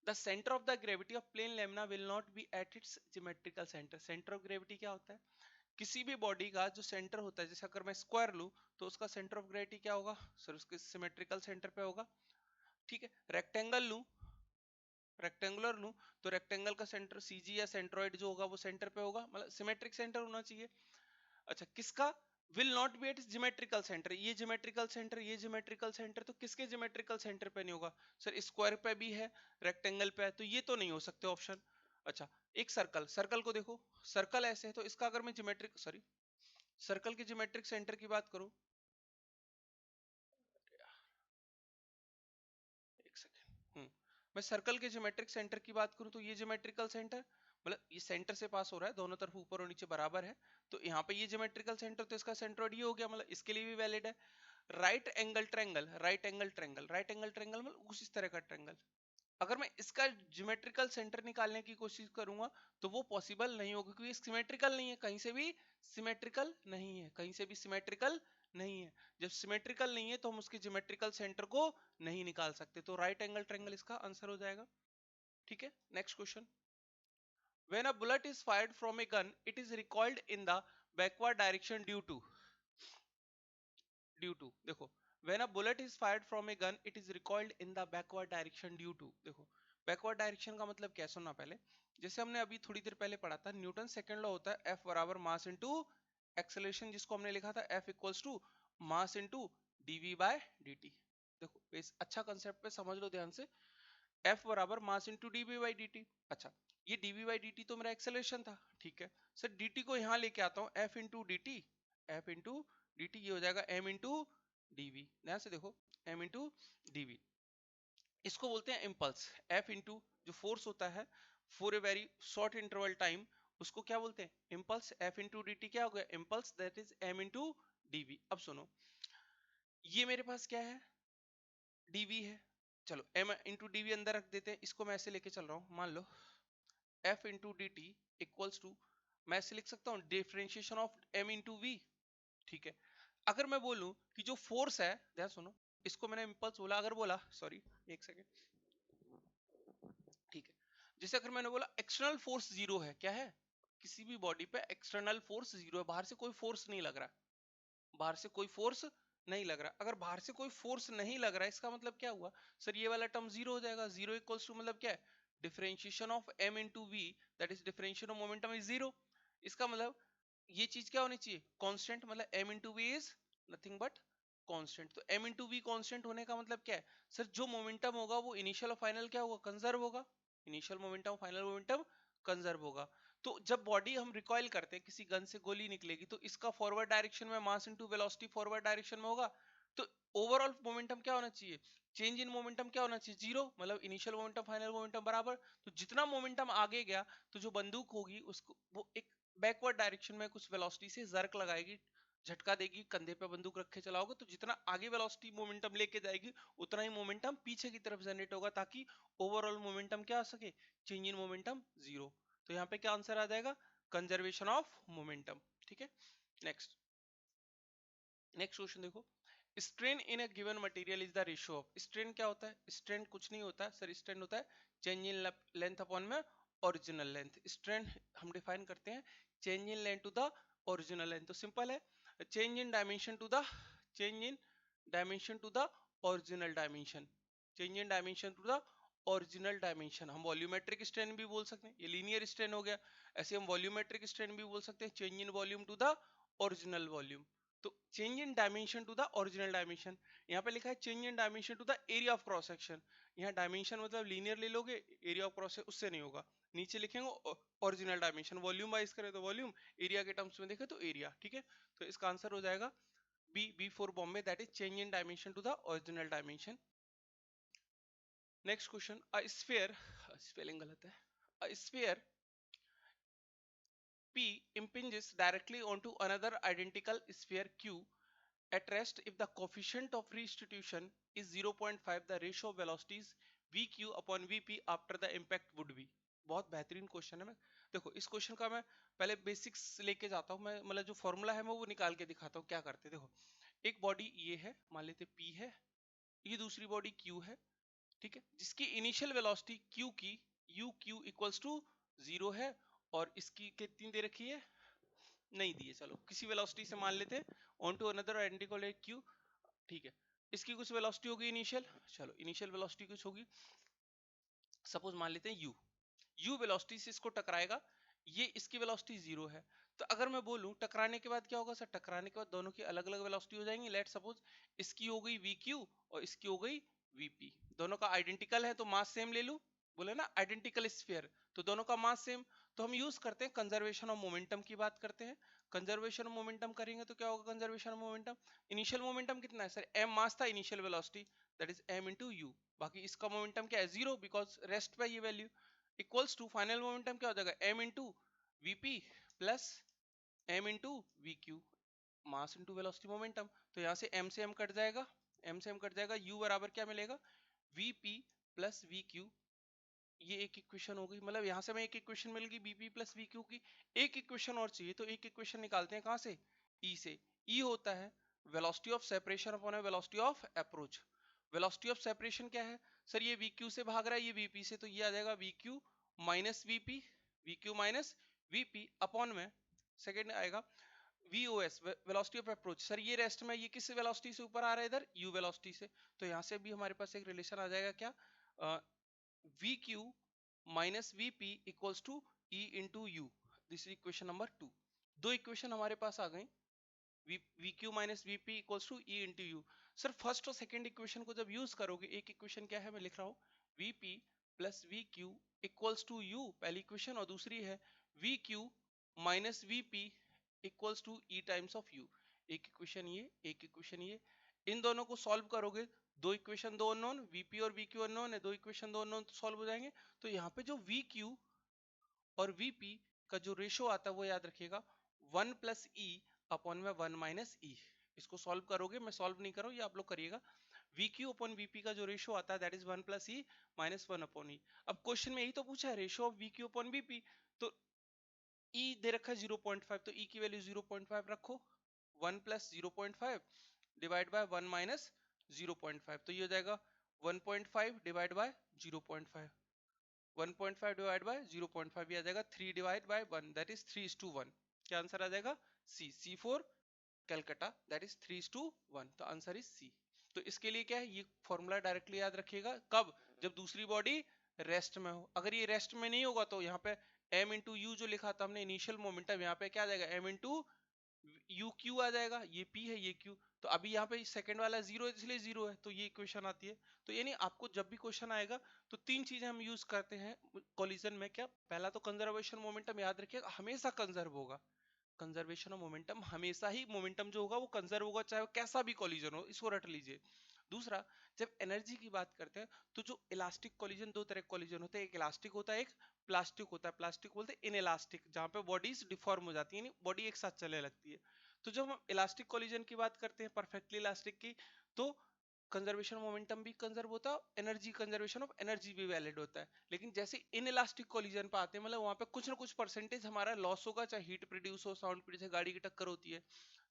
A: the centre of the gravity of plane lamina will not be at its geometrical centre. Centre of gravity क्या होता है? किसी भी बॉडी का जो सेंटर होता है, जैसे अगर मैं स्क्वायर लूं तो उसका सेंटर ऑफ ग्रेविटी क्या होगा सर? उसके सिमेट्रिकल सेंटर पे होगा। ठीक है, रेक्टेंगल लूं, रेक्टेंगुलर लूं तो रेक्टेंगल का सेंटर सीजी या सेंट्रोइड जो होगा वो सेंटर पे होगा, मतलब सिमेट्रिक सेंटर होना चाहिए। अच्छा, किसका will not be at geometrical centre? ये ज्योमेट्रिकल सेंटर, ये ज्योमेट्रिकल सेंटर, तो किसके ज्योमेट्रिकल सेंटर पे नहीं होगा सर? स्क्वायर पे भी है, रेक्टेंगल पे है, तो ये तो नहीं हो सकते ऑप्शन। अच्छा, एक सर्कल, सर्कल को देखो, सर्कल ऐसे है तो इसका अगर मैं ज्योमेट्रिक सॉरी सर्कल के ज्योमेट्रिक सेंटर की बात करूं, एक सेकेंड, मैं सर्कल के ज्योमेट्रिक सेंटर की बात करूं तो ये ज्योमेट्रिकल सेंटर, मतलब ये सेंटर से पास हो रहा है, दोनों तरफ ऊपर और नीचे बराबर है, तो यहाँ पे ये ज्योमेट्रिकल सेंटर, तो इसका सेंट्रोइड ये हो गया, मतलब इसके लिए भी वैलिड है। Right angle triangle, right angle triangle, right angle triangle मतलब उस इस तरह का ट्रायंगल, अगर मैं इसका ज्योमेट्रिकल सेंटर निकालने की कोशिश करूंगा तो वो पॉसिबल नहीं होगा, क्योंकि सिमेट्रिकल नहीं है, कहीं से भी सिमेट्रिकल नहीं है, कहीं से भी सिमेट्रिकल नहीं है। जब सिमेट्रिकल नहीं है तो हम उसके ज्योमेट्रिकल सेंटर को नहीं निकाल सकते, तो राइट एंगल ट्रायंगल इसका आंसर हो जाएगा। ठीक है, next question, when a bullet is fired from a gun it is recoiled in the backward direction due to देखो, when a bullet is fired from a gun it is recoiled in the backward direction due to, देखो backward direction का मतलब क्या, सुनना पहले, जैसे हमने अभी थोड़ी देर पहले पढ़ा था, न्यूटन सेकंड लॉ होता है F बराबर मास इनटू एक्सेलरेशन, जिसको हमने लिखा था F equals to mass into dv by dt। देखो इस अच्छा कंसेप्ट पे समझ लो ध्यान से, F बराबर mass into dv by dt। अच्छा, ये dv बाय dt तो मेरा एक्सेलरेशन था, ठीक है सर, dt को यहाँ लेके आता हूँ, F into dt, F into dt, ये हो जाएगा m इंटू dv। ध्यान से देखो, m इंटू dv, इसको बोलते हैं इम्पल्स। F इंटू जो फोर्स होता है for a very short interval time, उसको क्या बोलते हैं? इम्पल्स। F इंटू dt क्या हो गया? Impulse, that is m into dv। अब सुनो, ये मेरे पास क्या है? dv है, चलो m इंटू डी वी अंदर रख देते हैं, इसको मैं ऐसे लेके चल रहा हूँ, मान लो f into D T equals to, मैं ऐसे लिख सकता हूँ differentiation of m into V, ठीक है। अगर मैं बोलूं कि जो फोर्स है, ध्यान सुनो, इसको मैंने इंपल्स बोला, अगर बोला, सॉरी एक सेकेंड, ठीक है, जैसे अगर मैंने बोला एक्सटर्नल फोर्स जीरो है, क्या है, किसी भी बॉडी पे एक्सटर्नल फोर्स जीरो है, बाहर से कोई फोर्स नहीं लग रहा, बाहर से कोई फोर्स नहीं लग रहा। अगर बाहर से कोई फोर्स नहीं लग रहा है, इसका मतलब क्या हुआ सर, ये वाला टर्म जीरो हो जाएगा। जीरो इक्वल्स टू मतलब क्या है, differentiation of m into V, that is differentiation of momentum is zero. इसका मतलब ये चीज क्या होनी चाहिए, कांस्टेंट, मतलब m into V is nothing but constant. तो m इंटू वी कांस्टेंट होने का मतलब क्या है सर, जो मोमेंटम होगा वो इनिशियल और फाइनल क्या होगा, कंजर्व होगा। Initial momentum final momentum conserve होगा। तो जब बॉडी हम रिकॉइल करते हैं, किसी गन से गोली निकलेगी, तो इसका फॉरवर्ड डायरेक्शन में मास इनटू वेलोसिटी फॉरवर्ड डायरेक्शन में होगा। तो ओवरऑल मोमेंटम क्या होना चाहिए, चेंज इन मोमेंटम क्या होना चाहिए, जीरो, मतलब इनिशियल मोमेंटम फाइनल मोमेंटम बराबर। तो जितना मोमेंटम आगे गया, तो जो बंदूक होगी उसको वो एक बैकवर्ड डायरेक्शन में कुछ वेलोसिटी से जर्क लगाएगी, झटका देगी, कंधे पे बंदूक रखे चलाओगे, तो जितना आगे वेलोसिटी मोमेंटम लेके जाएगी, उतना ही मोमेंटम पीछे की तरफ जनरेट होगा, ताकि ओवरऑल मोमेंटम क्या आ सके, चेंज इन मोमेंटम जीरो। तो यहाँ पे क्या आंसर आ जाएगा, कंजर्वेशन ऑफ मोमेंटम, ठीक है। नेक्स्ट नेक्स्ट क्वेश्चन देखो, strain in a given material is the ratio of, strain क्या होता है, स्ट्रेन कुछ नहीं होता है सर, स्ट्रेन होता है चेंज इन लेंथ अपॉन में ओरिजिनल लेंथ। स्ट्रेन हम डिफाइन करते हैं change in length to the original length. तो सिंपल है, change in dimension to the, change in dimension to the original dimension, change in dimension to the original dimension. हम volumetric strain भी बोल सकते हैं, ये लीनियर स्ट्रेन हो गया। ऐसे हम वॉल्यूमेट्रिक स्ट्रेन भी बोल सकते हैं change in volume to the original volume. तो change in dimension to the original dimension, यहाँ पे लिखा है change in dimension to the area of cross section. यहाँ डायमेंशन मतलब लीनियर ले लोगे, एरिया ऑफ क्रॉस उससे नहीं होगा, नीचे लिखेंगे ओरिजिनल डायमेंशन, वॉल्यूम वाइज करें तो वॉल्यूम, एरिया के टर्म्स में देखें तो एरिया, ठीक है। तो इसका आंसर हो जाएगा B for Bombay, that is change in dimension to the original dimension. Next question, a sphere, spelling गलत है, a sphere P impinges directly onto another identical sphere Q at rest if the coefficient of restitution is 0.5, the ratio of velocities vq upon vp after the impact would be। बहुत बेहतरीन question है। मैं देखो इस question का मैं पहले basics लेके जाता हूँ, मैं मतलब जो फॉर्मूला है मैं वो निकाल के दिखाता हूँ क्या करते। देखो एक बॉडी ये है, मान लेते p है, ये दूसरी बॉडी q है, ठीक है, जिसकी इनिशियल वेलोसिटी q की u q इक्वल्स टू 0 है, और इसकी कितनी दे रखी है, नहीं दिए, चलो किसी वेलोसिटी से मान लेते हैं on to another identical Q, ठीक है। इसकी कुछ वेलोसिटी होगी इनिशियल, चलो इनिशियल वेलोसिटी कुछ होगी, सपोज मान लेते हैं यू, यू वेलोसिटी से इसको टकराएगा, ये इसकी वेलोसिटी 0 है। तो अगर मैं बोलूं टकराने के बाद क्या होगा सर, टकराने के बाद दोनों की अलग अलग वेलोसिटी हो जाएंगी। लेट सपोज इसकी हो गई वी क्यू और इसकी हो गई वीपी, दोनों का आइडेंटिकल है तो मास सेम ले लूं, बोले ना आइडेंटिकल स्फीयर, तो दोनों का मास सेम। तो हम यूज करते हैं कंजर्वेशन ऑफ मोमेंटम की बात करते हैं। कंजर्वेशन ऑफ मोमेंटम करेंगे तो क्या होगा, conservation of momentum, initial momentum कितना है सर, m मास था, initial velocity that is m into you, बाकी इसका मोमेंटम क्या है, 0, बिकॉज रेस्ट पे ये value, equals to final momentum क्या हो जाएगा, m into VP plus m into V Q, mass into velocity momentum. तो यहाँ से m से m कट जाएगा, m से m कट जाएगा, u बराबर क्या मिलेगा, vp प्लस वी क्यू। ये एक इक्वेशन हो गई, मतलब यहाँ से हमें एक इक्वेशन मिल गई bp प्लस वी क्यू की। एक इक्वेशन और चाहिए, तो एक इक्वेशन निकालते हैं कहाँ से, e से। e होता है velocity of separation upon velocity of approach. Velocity of separation क्या है सर, ये vq से भाग रहा है, ये vp से, तो ये आ जाएगा vq minus vp, vq minus vp upon में सेकेंड आएगा vos, velocity of approach. Sir ये रेस्ट में, ये किस वेलोसिटी से ऊपर आ रहा है, इधर u वेलोसिटी से, तो यहाँ से भी हमारे पास एक रिलेशन आ जाएगा क्या, vq minus vp equals to e into U. This is equation number 2। दो इक्वेशन हमारे पास आ गई, vq minus vp equals to e into U. Sir first और सेकंड इक्वेशन को जब यूज करोगे, एक इक्वेशन क्या है मैं लिख रहा हूँ, vp plus vq equals to u, पहली इक्वेशन, और दूसरी है vq minus vp equals to e times of u। एक इक्वेशन ये, एक इक्वेशन ये, इन दोनों को सॉल्व करोगे, दो इक्वेशन दो अननोन, vp और vq अननोन है, दो इक्वेशन दो अननोन, तो सॉल्व हो जाएंगे। तो यहाँ पे जो vq और vp का जो रेशो आता है वो याद रखिएगा 1 प्लस ई अपॉन में 1 माइनस ई। इसको सॉल्व करोगे, मैं सॉल्व नहीं कर रहा हूँ, ये आप लोग करिएगा। वी क्यू अपॉन वीपी का जो रेशो आता है that is 1 plus e minus 1 upon e. अब क्वेश्चन में यही तो पूछा है, ratio of V Q upon VP, तो ई दे रखा है 0.5, तो ई की वैल्यू 0.5 रखो, 1 प्लस 0.5 डिवाइड बाय 1 माइनस 0.5, तो ये हो जाएगा 1.5 डिवाइड बाय 0.5, 1.5 डिवाइड बाय 0.5 ये आ जाएगा 3 डिवाइड बाय 1 दैट इज 3:1। क्या आंसर आ जाएगा? सी, सी फॉर कलकत्ता दैट इज 3:1, तो आंसर इज सी। तो इसके लिए क्या है, ये फॉर्मूला डायरेक्टली याद रखिएगा, कब? जब दूसरी बॉडी रेस्ट में हो। अगर ये रेस्ट में नहीं होगा तो यहाँ पे m इंटू यू जो लिखा था हमने इनिशियल मोमेंटम, यहाँ पे क्या आ जाएगा m इंटू यू क्यू आ जाएगा, ये p है ये q, तो अभी यहाँ पे सेकंड वाला जीरो इसलिए जीरो है, तो ये इक्वेशन आती है। तो यानी आपको जब भी क्वेश्चन आएगा तो तीन चीजें हम यूज करते हैं कोलिजन में। क्या? पहला तो कंजर्वेशन मोमेंटम याद रखिएगा, हमेशा कंजर्व होगा, कंजर्वेशन ऑफ मोमेंटम, हमेशा ही मोमेंटम जो होगा वो कंजर्व होगा, चाहे वो कैसा भी कोलिजन हो, इसको रट लीजिए। दूसरा, जब एनर्जी की बात करते हैं तो जो इलास्टिक कोलिजन, दो तरह के कोलिजन होते हैं, एक इलास्टिक होता है, एक प्लास्टिक होता है। प्लास्टिक बोलते हैं इनइलास्टिक, जहां पे बॉडीज डिफॉर्म हो जाती है, यानी बॉडी एक साथ चलने लगती है। तो जब हम इलास्टिक कोलिजन की बात करते हैं, परफेक्टली इलास्टिक की, तो कंजर्वेशन मोमेंटम भी कंजर्व होता है, एनर्जी कंजर्वेशन ऑफ एनर्जी भी वैलिड होता है। लेकिन जैसे इन इलास्टिक कोलिजन पे आते हैं, मतलब वहां पे कुछ ना कुछ परसेंटेज हमारा लॉस होगा, चाहे हीट प्रोड्यूस हो, साउंड प्रोड्यूस, गाड़ी की टक्कर होती है,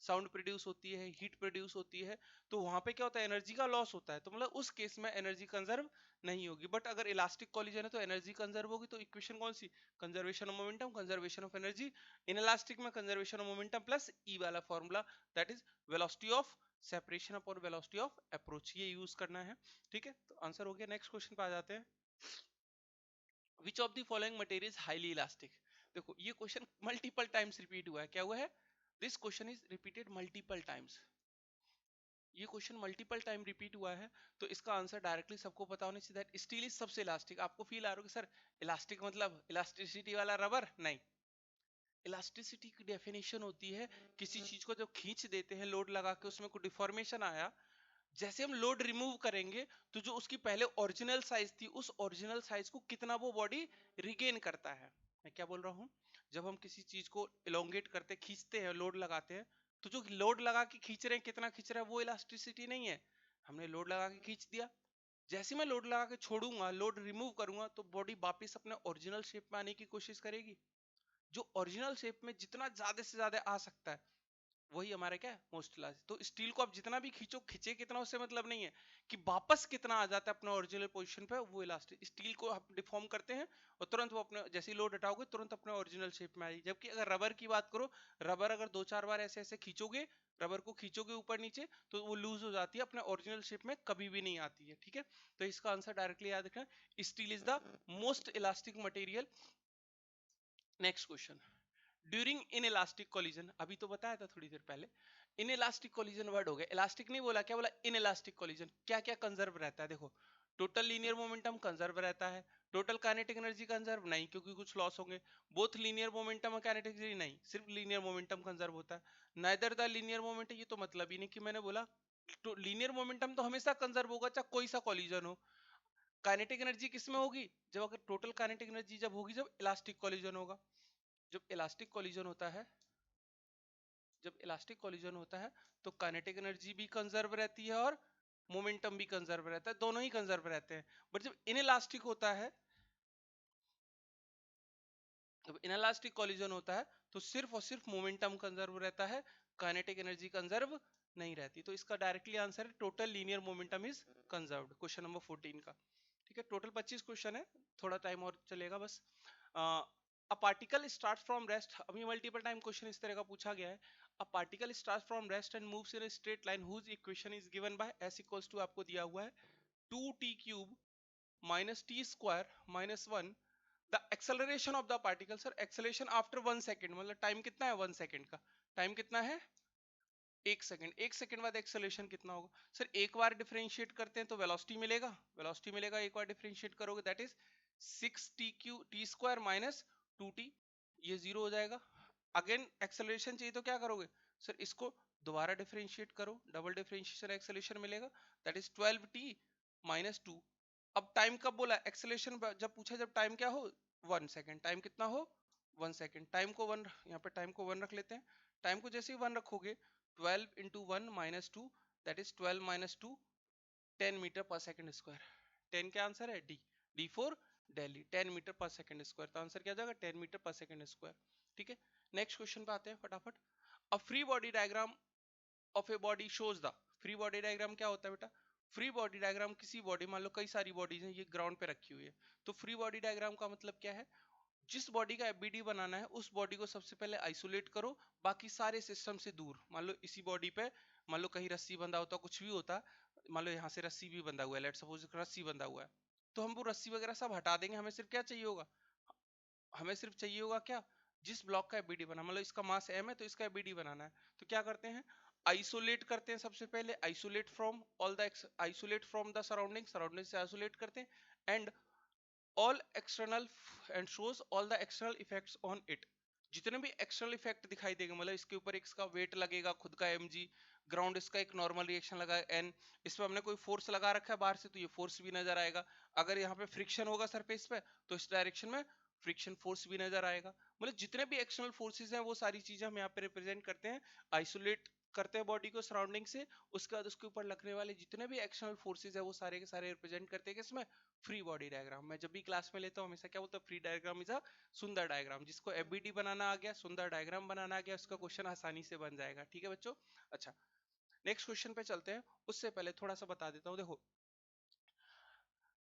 A: साउंड प्रोड्यूस होती है, हीट प्रोड्यूस होती है, तो वहां पे क्या होता है, एनर्जी का लॉस होता है, तो मतलब उस केस में एनर्जी कंजर्व नहीं होगी। बट अगर इलास्टिक कोलिजन है तो एनर्जी कंजर्व होगी, तो इक्वेशन कौन सी? Conservation of momentum, conservation of energy. Inelastic में conservation of momentum plus e वाला formula, that is velocity of separation upon velocity of approach, ये यूज करना है। ठीक है, तो आंसर हो गया। नेक्स्ट क्वेश्चन पे आ जाते हैं, which of the following material is highly elastic. देखो ये क्वेश्चन मल्टीपल टाइम्स रिपीट हुआ है, क्या हुआ है? This question is repeated multiple times, ये क्वेश्चन मल्टीपल टाइम रिपीट हुआ है, तो इसका आंसर डायरेक्टली सबको पता होना चाहिए दैट स्टील इज सबसे इलास्टिक। आपको फील आ रहा है कि सर इलास्टिक मतलब इलास्टिसिटी वाला रबर? नहीं, इलास्टिसिटी की डेफिनेशन होती है किसी चीज को जब खींच देते हैं लोड लगा के, उसमें कोई डिफॉर्मेशन आया, जैसे हम लोड रिमूव करेंगे तो जो उसकी पहले ओरिजिनल साइज थी, उस ओरिजिनल साइज को कितना वो बॉडी रिगेन करता है। मैं क्या बोल रहा हूँ, जब हम किसी चीज को इलोंगेट करते, खींचते हैं, लोड लगाते हैं, तो जो लोड लगा के खींच रहे हैं, कितना खींच रहा है, वो इलास्टिसिटी नहीं है। हमने लोड लगा के खींच दिया, जैसे मैं लोड लगा के छोड़ूंगा, लोड रिमूव करूंगा, तो बॉडी वापस अपने ओरिजिनल शेप में आने की कोशिश करेगी। जो ओरिजिनल शेप में जितना ज्यादा से ज्यादा आ सकता है, वही हमारे क्या है, मोस्ट इलास्टिक। तो स्टील को आप जितना भी खींचो, खींचे कितना उससे मतलब नहीं है, कि वापस कितना आ जाता है अपना ओरिजिनल पोजीशन पे, वो इलास्टिक। स्टील को आप डिफॉर्म करते हैं और तुरंत वो अपने, जैसे ही लोड हटाओगे तुरंत अपने ओरिजिनल शेप में आएगी। जबकि अगर रबर की बात करो, रबर अगर दो चार बार ऐसे ऐसे खींचोगे, रबर को खींचोगे ऊपर नीचे, तो वो लूज हो जाती है, अपने ओरिजिनल शेप में कभी भी नहीं आती है। ठीक है, तो इसका आंसर डायरेक्टली याद रखना, steel is the most elastic material. Next question, during in elastic collision, अभी तो बताया था थोड़ी देर पहले, इन इलास्टिक कोलिजन वर्ड हो गया, इलास्टिक नहीं बोला, क्या बोला, इन इलास्टिक कोलिजन। क्या क्या कंजर्व रहता है? देखो, टोटल लीनियर मोमेंटम कंजर्व रहता है, टोटल काइनेटिक एनर्जी कंजर्व नहीं, क्योंकि कुछ लॉस होंगे। बोथ लीनियर मोमेंटम और काइनेटिक एनर्जी नहीं, सिर्फ लीनियर मोमेंटम कंजर्व होता है। नाइदर द लीनियर मोमेंटम, ये तो मतलब ही नहीं कि मैंने बोला तो लीनियर मोमेंटम तो हमेशा कंजर्व होगा, चाहे कोई सा कोलिजन हो। काइनेटिक एनर्जी किसमें होगी? जब अगर टोटल काइनेटिक एनर्जी जब होगी, जब इलास्टिक कोलिजन होगा। जब इलास्टिक कोलिजन होता है, जब इलास्टिक कोलिजन होता है तो काइनेटिक एनर्जी भी कंजर्व रहती है और मोमेंटम भी कंजर्व रहता है, दोनों ही कंजर्व रहते हैं। बट जब इनइलास्टिक होता है, जब इनइलास्टिक कोलिजन होता है, तो सिर्फ और सिर्फ मोमेंटम कंजर्व रहता है, काइनेटिक एनर्जी कंजर्व नहीं रहती। तो इसका डायरेक्टली आंसर है total linear momentum is conserved, question number 14 का। ठीक है, टोटल 25 क्वेश्चन है, थोड़ा टाइम और चलेगा बस। A particle start from rest, अभी मल्टीपल टाइम क्वेश्चन इस तरह का पूछा गया है। A particle start from rest and moves in a straight line whose equation is given by s equals to, आपको दिया हुआ है 2t cube minus T square minus 1, the acceleration of the particle. Sir acceleration after 1 second, मतलब time कितना है 1 second का, time कितना है 1 सेकेंड, 1 सेकेंड बाद एक्सेलरेशन कितना होगा? सर एक बार डिफरेंशिएट करते हैं तो वेलोसिटी मिलेगा, वेलोसिटी मिलेगा, एक बार डिफरेंशिएट करोगे that is 6t Q T square minus 2t, ये जीरो हो जाएगा। अगेन एक्सेलरेशन चाहिए तो क्या करोगे? सर इसको दोबारा डिफरेंशिएट करो, डबल डिफरेंशिएशन एक्सेलरेशन मिलेगा, दैट इज 12t माइनस 2। अब टाइम कब बोला? एक्सेलरेशन जब पूछा, जब टाइम क्या हो 1 सेकेंड, टाइम कितना हो 1 सेकेंड, टाइम को 1, यहाँ पे टाइम को 1 रख लेते हैं। टाइम को जैसे ही 1 रखोगे, 12 into 1 minus 2, that is 12 minus 2, 10 metre per second square. 10 क्या आंसर है? D. D for Delhi, 10 metre per second square. तो आंसर क्या जाएगा? 10 मीटर पर सेकंड स्क्वायर। ठीक है, नेक्स्ट क्वेश्चन पे आते हैं फटाफट। A free body diagram of a body shows the. Free body diagram क्या होता है बेटा? फ्री बॉडी डायग्राम किसी बॉडी, मान लो कई सारी बॉडीज हैं, ये ग्राउंड पे रखी हुई है, तो फ्री बॉडी डायग्राम का मतलब क्या है? जिस बॉडी का एफबीडी बनाना है उस बॉडी को सबसे पहले आइसोलेट करो बाकी सारे सिस्टम से दूर। मान लो इसी बॉडी पे, मान लो कहीं रस्सी बंधा होता, कुछ भी होता, मान लो यहाँ से रस्सी भी बंधा हुआ है, लेट्स सपोज रस्सी बंधा हुआ है, तो हम वो रस्सी वगैरह सब हटा देंगे। हमें सिर्फ क्या चाहिए होगा? हमें सिर्फ चाहिए होगा क्या? जिस ब्लॉक का एफबीडी बना, मतलब इसका मास m है तो इसका एफबीडी बनाना है, तो क्या करते हैं? आइसोलेट करते हैं सबसे पहले, isolate from all the, isolate from the surrounding, surrounding से आइसोलेट करते हैं, and all external, and shows all the external effects on it. जितने भी एक्सटर्नल इफेक्ट दिखाई देंगे, मतलब इसके ऊपर इसका वेट लगेगा खुद का mg, ग्राउंड इसका एक नॉर्मल रिएक्शन लगा है n, इस पर हमने कोई फोर्स लगा रखा है बाहर से, तो ये फोर्स भी नजर आएगा। अगर यहाँ पे फ्रिक्शन होगा सरफेस पे तो इस डायरेक्शन में फ्रिक्शन फोर्स भी नजर आएगा। मतलब जितने भी एक्सटर्नल फोर्सेस हैं वो सारी चीजें हम यहाँ पे रिप्रेजेंट करते हैं, आइसोलेट करते हैं बॉडी को सराउंडिंग से, उसके बाद उसके ऊपर लगने वाले जितने भी एक्सटर्नल फोर्सेस है वो सारे के सारे रिप्रेजेंट करते हैं किसमें? Free body diagram. मैं जब भी क्लास में लेता हूँ हमेशा क्या बोलता हूँ? फ्री डायग्राम इज अ सुंदर डायग्राम। जिसको एफबीडी बनाना आ गया, सुंदर डायग्राम बनाना आ गया, उसका क्वेश्चन आसानी से बन जाएगा। ठीक है बच्चों? अच्छा, नेक्स्ट क्वेश्चन पे चलते हैं। उससे पहले थोड़ा सा बता देता हूँ। देखो,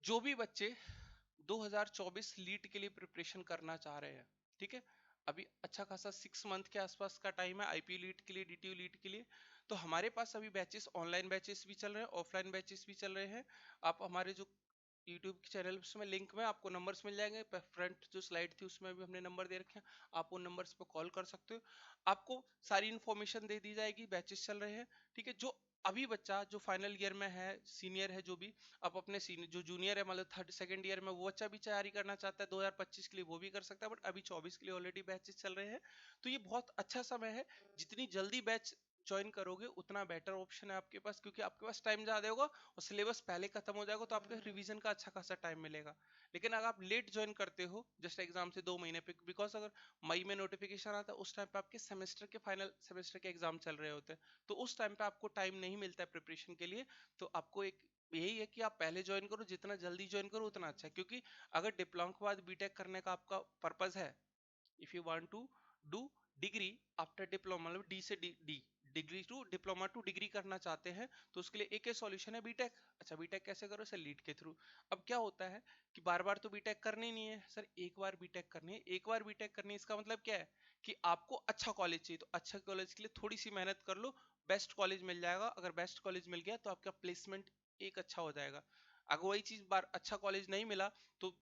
A: जो भी बच्चे 2024 लीट के लिए प्रिपरेशन करना चाह रहे हैं, ठीक है, अभी अच्छा खासा 6 मंथ के आसपास का टाइम है आईपी लीट के लिए, डीटीयू लीट के लिए। तो हमारे पास अभी बैचेस, ऑनलाइन बैचेस भी चल रहे हैं, ऑफलाइन बैचेस भी चल रहे हैं। आप हमारे जो यूट्यूब चैनल में लिंक में आपको नंबर्स मिल जाएंगे, फ्रंट जो स्लाइड थी उसमें भी हमने नंबर दे रखे हैं, आप उन नंबर्स पर कॉल कर सकते हो। आपको सारी इन्फॉर्मेशन दे दी जाएगी, बैचेस चल रहे हैं। ठीक है, जो अभी बच्चा जो फाइनल ईयर में है, सीनियर है जो भी, अब अपने सीनियर जो जूनियर है, मतलब थर्ड सेकंड ईयर में, वो बच्चा भी तैयारी करना चाहता है 2025 के लिए, वो भी कर सकता है। बट अभी 24 के लिए ऑलरेडी बैचेस चल रहे हैं, तो ये बहुत अच्छा समय है। जितनी जल्दी बैच ज्वाइन करोगे उतना बेटर ऑप्शन है आपके पास, क्योंकि आपके पास टाइम ज्यादा होगा और सिलेबस पहले खत्म हो जाएगा, तो आपके रिवीजन का अच्छा खासा टाइम मिलेगा। लेकिन अगर आप लेट ज्वाइन करते हो जस्ट एग्जाम से 2 महीने पे, बिकॉज अगर मई में नोटिफिकेशन आता है उस टाइम पे आपके सेमेस्टर के फाइनल सेमेस्टर के एग्जाम चल रहे होते हैं, तो उस टाइम पे आपको टाइम नहीं मिलता है प्रिपरेशन के लिए। तो आपको एक यही है कि आप पहले ज्वाइन करो, जितना जल्दी ज्वाइन करो उतना अच्छा है। क्योंकि अगर डिप्लोमा के बाद बीटेक करने का आपका पर्पज है, if you want to do degree after diploma, मतलब डी से D, degree to diploma to degree करना चाहते हैं, तो उसके लिए एक ही सॉल्यूशन है, बीटेक। अच्छा, बीटेक कैसे करो? सर लीड के थ्रू। अब क्या होता है कि बार बार तो बीटेक करनी नहीं है सर, एक बार बीटेक करनी है। एक बार बीटेक करनी है इसका मतलब क्या है कि आपको अच्छा कॉलेज चाहिए, तो अच्छा कॉलेज के लिए थोड़ी सी मेहनत कर लो, बेस्ट कॉलेज मिल जाएगा। अगर बेस्ट कॉलेज मिल गया तो आपका प्लेसमेंट एक अच्छा हो जाएगा। अगर वही चीज बार अच्छा कॉलेज नहीं मिला तो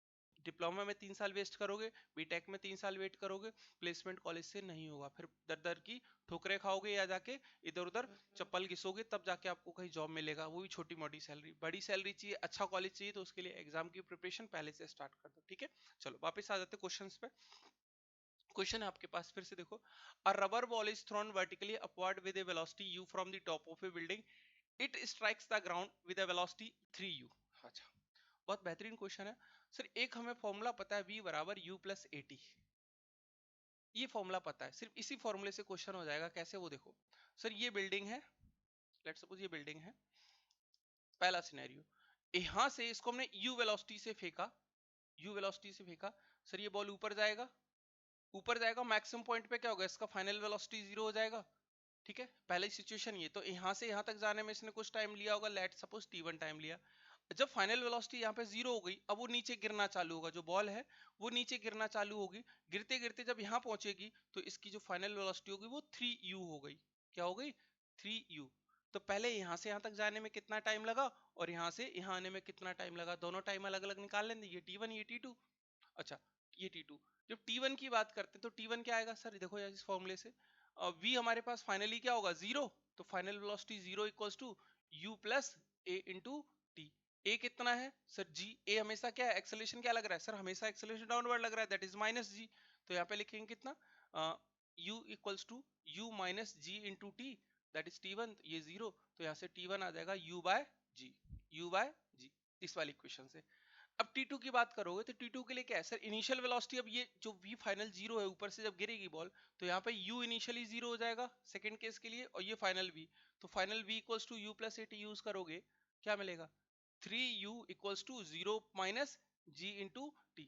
A: डिप्लोमा में 3 साल वेस्ट करोगे, बीटेक में 3 साल वेट करोगे, प्लेसमेंट कॉलेज से नहीं होगा, फिर दर दर की ठोकरे खाओगे या जाके इधर उधर चप्पल घिसोगे, तब जाके आपको कहीं जॉब मिलेगा, वो भी छोटी मोटी सैलरी। बड़ी सैलरी चाहिए, अच्छा कॉलेज चाहिए, तो उसके लिए एग्जाम की प्रिपरेशन पहले से स्टार्ट कर दो। ठीक है, चलो वापस आ जाते क्वेश्चंस पे। क्वेश्चन है आपके पास फिर से, देखो, अ rubber ball is thrown vertically upward with A velocity u from the top of A building, it strikes the ground with A velocity 3u। अच्छा, बहुत बेहतरीन क्वेश्चन है सर। एक हमें फॉर्मूला पता है, v बराबर u प्लस ए टी, ये फॉर्मूला पता है, सिर्फ इसी फॉर्मूले से क्वेश्चन हो जाएगा। कैसे? वो देखो सर, ये बिल्डिंग है, लेट्स सपोज ये बिल्डिंग है, पहला सिनेरियो, यहां से इसको हमने u वेलोसिटी से फेंका, u वेलोसिटी से फेंका, सर ये बॉल ऊपर जाएगा, ऊपर जाएगा, मैक्सिमम पॉइंट पे क्या होगा? इसका फाइनल वेलोसिटी 0 हो जाएगा। ठीक है, पहली सिचुएशन ये। तो यहाँ से यहाँ तक जाने में इसने कुछ टाइम लिया होगा, लेट सपोज t1 टाइम लिया। जब फाइनल वेलोसिटी यहाँ पे 0 हो गई, अब वो नीचे गिरना चालू होगा, जो बॉल है वो नीचे गिरना चालू होगी। गिरते गिरते जब यहाँ पहुंचेगी तो इसकी जो फाइनल वेलोसिटी होगी वो 3u हो गई। क्या हो गई? 3u। तो पहले यहाँ से यहाँ तक जाने में कितना टाइम लगा और यहाँ से यहाँ आने में कितना टाइम लगा, दोनों टाइम अलग अलग निकाल लेंगे, ये t1 ये t2। अच्छा, ये t2। जब t1 की बात करते हैं तो t1 क्या आएगा सर? देखो यार, इस फॉर्मूले से v हमारे पास फाइनली क्या होगा? 0। तो final velocity 0 equals to u plus a into T. a कितना है सर? g। a हमेशा क्या है? एक्सेलरेशन क्या लग रहा है सर? हमेशा एक्सेलरेशन डाउनवर्ड लग रहा है, दैट इज माइनस g। तो यहाँ पे लिखेंगे कितना? u equals to u minus g into T, that is t1। ये 0, तो यहाँ से t1 आ जाएगा u by g, u by g, इस वाली इक्वेशन से। अब T2 की बात करोगे तो T2 के लिए क्या है सर? इनिशियल वेलोसिटी, अब ये जो V फाइनल 0 है, ऊपर से जब गिरेगी बॉल तो यहाँ पे U इनिशियली 0 हो जाएगा सेकंड केस के लिए, और ये फाइनल V। तो final V equals to U plus A T use करोगे क्या मिलेगा 3u equals to 0 minus g into T,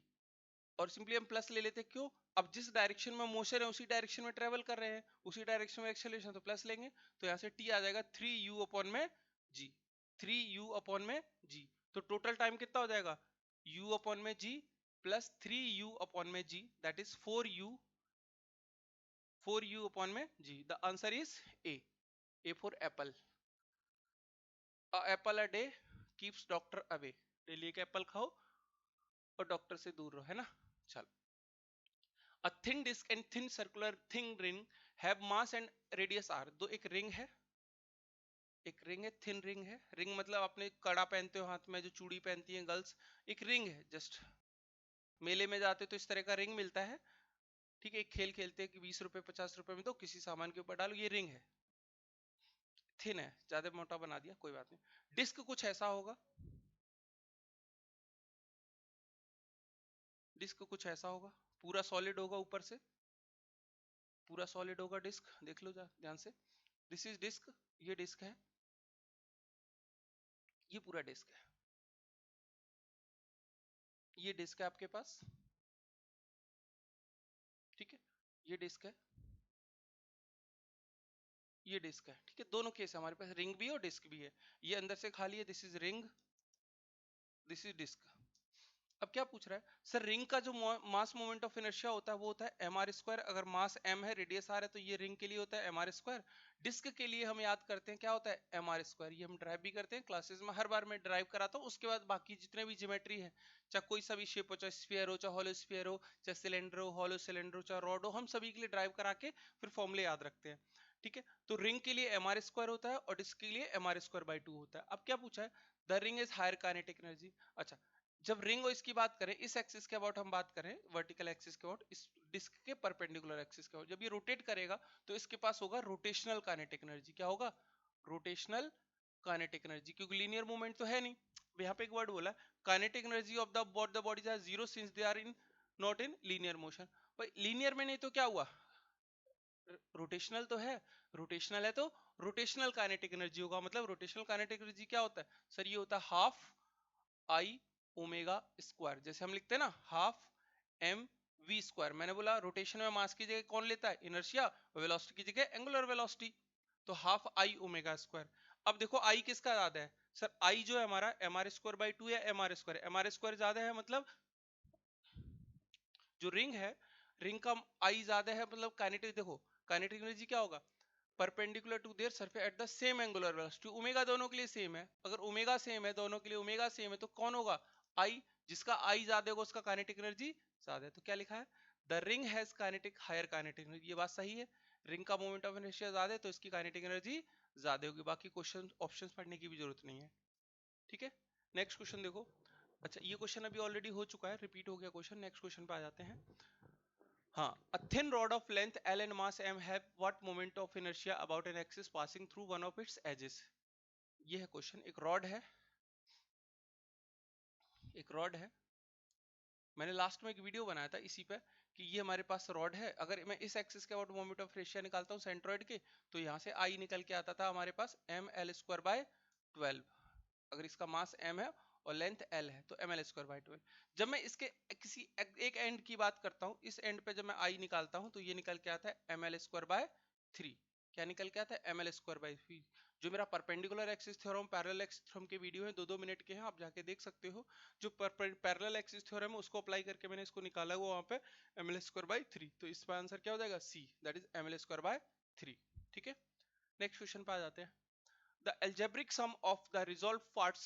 A: और सिंपली हम प्लस ले लेते, क्यों, अब जिस डायरेक्शन में मोशन है उसी डायरेक्शन में ट्रेवल कर रहे हैं, उसी डायरेक्शन में एक्सेलरेशन, तो प्लस लेंगे, तो यहाँ से t आ जाएगा 3u अपॉन में g, 3u अपॉन में g, तो टोटल टाइम कितना हो जाएगा u अपॉन में g प्लस 3u अपॉन में g, that is 4u upon में g, the answer is a for Apple, a Apple a day keeps doctor away, daily एक Apple खाओ और डॉक्टर से दूर रहो, है ना। चलो, a thin disk and thin circular thin ring have mass and radius r, दो एक रिंग है, एक रिंग है, थिन रिंग है, रिंग मतलब आपने कड़ा पहनते हो हाथ में, जो चूड़ी पहनती हैं गर्ल्स, एक रिंग है, जस्ट मेले में जाते तो इस तरह का रिंग मिलता है, ठीक है, एक खेल खेलते हैं कि 20 रुपए 50 रुपए में तो किसी सामान के ऊपर डालो, ये रिंग है, थिन है, ज्यादा मोटा बना दिया, कोई बात नहीं। डिस्क कुछ ऐसा होगा, डिस्क कुछ ऐसा होगा, पूरा सॉलिड होगा ऊपर से, पूरा सॉलिड होगा डिस्क, देख लो ध्यान से, दिस इज डिस्क, ये डिस्क है, ये पूरा डिस्क है, ये डिस्क है आपके पास, ठीक है, ये डिस्क है, ये डिस्क है, ठीक है, दोनों केस है हमारे पास, रिंग भी है और डिस्क भी है, ये अंदर से खाली है, this is ring, this is disc. अब क्या पूछ रहा है सर, रिंग का जो मास मोमेंट ऑफ इनर्शिया होता है वो होता है mr स्क्वायर, अगर मास m है रेडियस r है तो ये रिंग के लिए होता है mr स्क्वायर, डिस्क के लिए हम याद करते हैं क्या होता है mr स्क्वायर, ये हम ड्राइव भी करते हैं क्लासेस में, हर बार मैं ड्राइव कराता हूँ, उसके बाद बाकी जितने भी ज्योमेट्री है, चाहे कोई सा भी शेप हो, चाहे स्फीयर हो, चाहे हॉलो स्फीयर हो, चाहे सिलेंडर हो, हॉलो सिलेंडर हो, चाहे रॉड हो, हम सभी के लिए ड्राइव करा के फिर फॉर्मूले याद रखते हैं, ठीक है। तो रिंग के लिए mr स्क्वायर होता है और डिस्क के लिए mr स्क्वायर बाई 2 होता है। अब क्या पूछा है, the ring is higher kinetic energy, अच्छा, जब रिंग और इसकी बात करें, इस एक्सिस के अबाउट हम बात करें, वर्टिकल एक्सिस के अबाउट, इस डिस्क के परपेंडिकुलर एक्सिस के अबाउट, जब ये रोटेट करेगा तो इसके पास होगा रोटेशनल काइनेटिक एनर्जी, क्या होगा रोटेशनल काइनेटिक एनर्जी, क्योंकि लीनियर मूवमेंट तो है नहीं, यहाँ पे एक वर्ड बोला kinetic energy of the bodies are zero since they are in not in linear motion, भाई लीनियर में नहीं तो क्या हुआ, रोटेशनल तो है, रोटेशनल है तो रोटेशनल काइनेटिक एनर्जी होगा, मतलब रोटेशनल काइनेटिक एनर्जी क्या होता है सर, ये होता है हाफ आई ओमेगा स्क्वायर, जैसे हम लिखते हैं ना हाफ एम वी स्क्वायर, मैंने बोला रोटेशन में मास की जगह कौन लेता है इनर्शिया, वेलोसिटी की जगह एंगुलर वेलोसिटी, तो हाफ आई ओमेगा स्क्वायर। अब देखो आई किसका ज्यादा है सर, आई जो है हमारा एम आर स्क्वायर बाई 2 या एम आर स्क्वायर ज्यादा है, मतलब जो रिंग है, रिंग का आई ज्यादा है, मतलब काइनेटिक, देखो काइनेटिक एनर्जी क्या होगा, perpendicular to their surface at the same angular velocity, omega दोनों के लिए सेम है, अगर ओमेगा सेम है, दोनों के लिए ओमेगा सेम है, तो कौन होगा आई, जिसका आई ज्यादा होगा उसका काइनेटिक एनर्जी ज्यादा है, तो क्या लिखा है the ring has kinetic higher kinetic energy, ये बात सही है, रिंग का मोमेंट ऑफ इनर्शिया ज्यादा है तो इसकी काइनेटिक एनर्जी ज्यादा होगी, बाकी क्वेश्चन ऑप्शंस पढ़ने की भी जरूरत नहीं है, ठीक है। नेक्स्ट क्वेश्चन देखो, अच्छा ये क्वेश्चन अभी ऑलरेडी हो चुका है, रिपीट हो गया क्वेश्चन, नेक्स्ट क्वेश्चन पे आ जाते हैं। हाँ, a thin rod of length L and mass m have what moment of inertia about an axis passing through one of its edges? ये है क्वेश्चन, एक रॉड है, एक रॉड है, मैंने लास्ट में एक वीडियो बनाया था इसी पे कि ये हमारे पास रॉड है, अगर मैं इस एक्सिस के अबाउट मोमेंट ऑफ इनर्शिया निकालता हूँ सेंट्रोइड के, तो यहाँ से आई निकल के आता था हमारे पास एम एल स्क्वायर बाय 12, अगर इसका मास m है और लेंथ l है तो एम एल स्क्वायर बाई 12, जब मैं इसके किसी एक एंड की बात करता हूँ, इस एंड पे जब मैं i निकालता हूँ तो ये निकल के आता है एम एल स्क्वायर बाय 3, क्या निकल के आता है एम एल स्क्वायर बाई 3, जो मेरा perpendicular axis theorem parallel axis theorem के वीडियो है, 2-2 मिनट के हैं, आप जाके देख सकते हो, जो पैरेलल एक्सिस थ्योरम है उसको अप्लाई करके मैंने इसको निकाला हुआ वहां पे एम एल स्क्वायर बाई 3, तो इसका आंसर क्या हो जाएगा C, that is M L square by 3, ठीक है। नेक्स्ट क्वेश्चन पे आ जाते हैं, the algebraic sum of the resolved parts,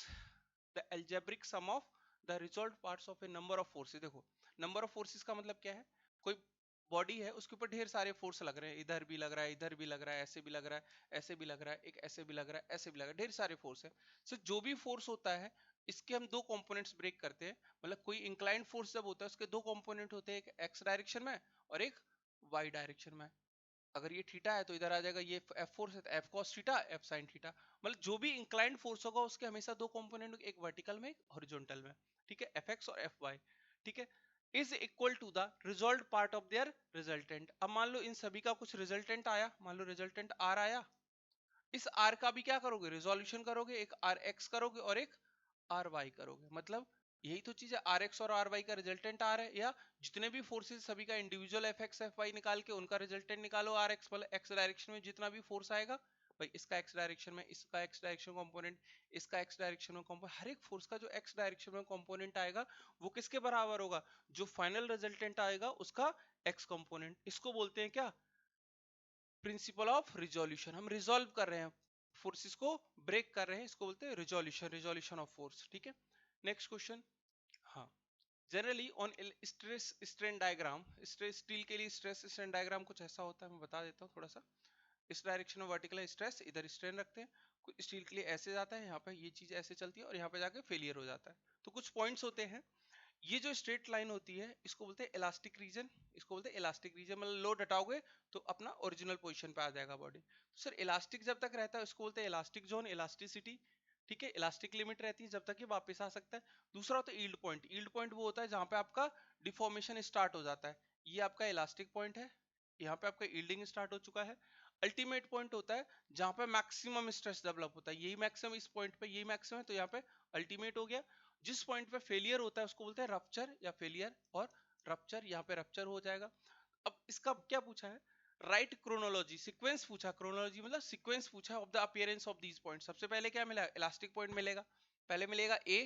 A: the algebraic sum of the resolved parts of a number of forces, देखो number of forces का मतलब क्या है, कोई बॉडी है उसके ऊपर ढेर सारे फोर्स लग रहे हैं, इधर भी लग रहा है, इधर भी लग रहा है, ऐसे भी लग रहा है, ऐसे भी लग रहा है, एक ऐसे भी लग रहा है, ऐसे भी लग रहा है, ढेर सारे फोर्स है, सो जो भी फोर्स होता है इसके हम दो कंपोनेंट्स ब्रेक करते हैं, मतलब कोई इंक्लाइंड फोर्स जब होता है उसके दो कंपोनेंट होते हैं, एक एक्स डायरेक्शन में और एक वाई डायरेक्शन में, अगर ये थीटा है तो इधर आ जाएगा ये एफ फोर्स है तो F cos theta F sine theta, मतलब जो भी इंक्लाइंड फोर्स होगा उसके हमेशा दो कंपोनेंट, एक वर्टिकल में एक हॉरिजॉन्टल में, ठीक है, एफ एक्स और एफ वाई, ठीक है, is equal to the result part of their resultant. अब मान लो इन सभी का कुछ रिजल्टेंट आया, मान लो रिजल्टेंट आर आया, इस आर का भी क्या करोगे, रिजोल्यूशन करोगे, एक आर एक्स करोगे और एक आर वाई करोगे। मतलब यही तो चीज है, आर एक्स और आर वाई का रिजल्टेंट आर है, या जितने भी फोर्सेस सभी का individual F X F Y निकाल के उनका रिजल्टेंट निकालो आर एक्स, मतलब एक्स डायरेक्शन में जितना भी फोर्स आएगा भाई, इसका एक्स डायरेक्शन में, इसका एक्स डायरेक्शन कंपोनेंट, इसका एक्स डायरेक्शन में कंपोनेंट, हर एक फोर्स का जो एक्स डायरेक्शन में कंपोनेंट आएगा वो किसके बराबर होगा, जो फाइनल रिजल्टेंट आएगा उसका एक्स कंपोनेंट। इसको बोलते हैं क्या, प्रिंसिपल ऑफ रिजोल्यूशन। हम रिजोल्व कर रहे हैं, फोर्सेस को ब्रेक कर रहे हैं, इसको बोलते हैं रिजोल्यूशन, रिजोल्यूशन ऑफ फोर्स। ठीक है, नेक्स्ट क्वेश्चन। हाँ, generally on stress strain diagram, stress steel के लिए स्ट्रेस स्ट्रेन डायग्राम कुछ ऐसा होता है, मैं बता देता हूँ थोड़ा सा। इस डायरेक्शन में वर्टिकल स्ट्रेस, इधर स्ट्रेन रखते हैं, कुछ स्टील के लिए ऐसे जाता है, यहाँ पे ये चीज ऐसे चलती है और यहाँ पे जाके फेलियर हो जाता है। तो कुछ पॉइंट्स होते हैं, ये जो स्ट्रेट लाइन होती है इसको बोलते हैं इलास्टिक रीजन, इसको बोलते हैं इलास्टिक रीजन, मतलब लोड हटाओगे तो अपना ओरिजिनल पोजीशन पे आ जाएगा बॉडी। तो सर इलास्टिक जब तक रहता है उसको बोलते हैं इलास्टिक जोन, इलास्टिसिटी। ठीक है, इलास्टिक लिमिट रहती है जब तक ये वापस आ सकता है। दूसरा होता है यील्ड पॉइंट, यील्ड पॉइंट वो होता है जहां पे आपका डिफॉर्मेशन स्टार्ट हो जाता है, ये आपका इलास्टिक पॉइंट है, यहाँ पे आपका यील्डिंग स्टार्ट हो चुका है। अल्टीमेट पॉइंट होता है जहां पे मैक्सिमम स्ट्रेस डेवलप होता है, यही मैक्सिमम, इस पॉइंट पे यही मैक्सिमम है, तो यहाँ पे अल्टीमेट हो गया। जिस पॉइंट पे फेलियर होता है उसको बोलते हैं रप्चर या फेलियर, और रप्चर यहाँ पे रप्चर हो जाएगा। अब इसका क्या पूछा है, राइट क्रोनोलॉजी, सीक्वेंस पूछा, क्रोनोलॉजी मतलब सीक्वेंस पूछा of the appearance of these point. सबसे पहले क्या मिला, इलास्टिक पॉइंट मिलेगा, पहले मिलेगा ए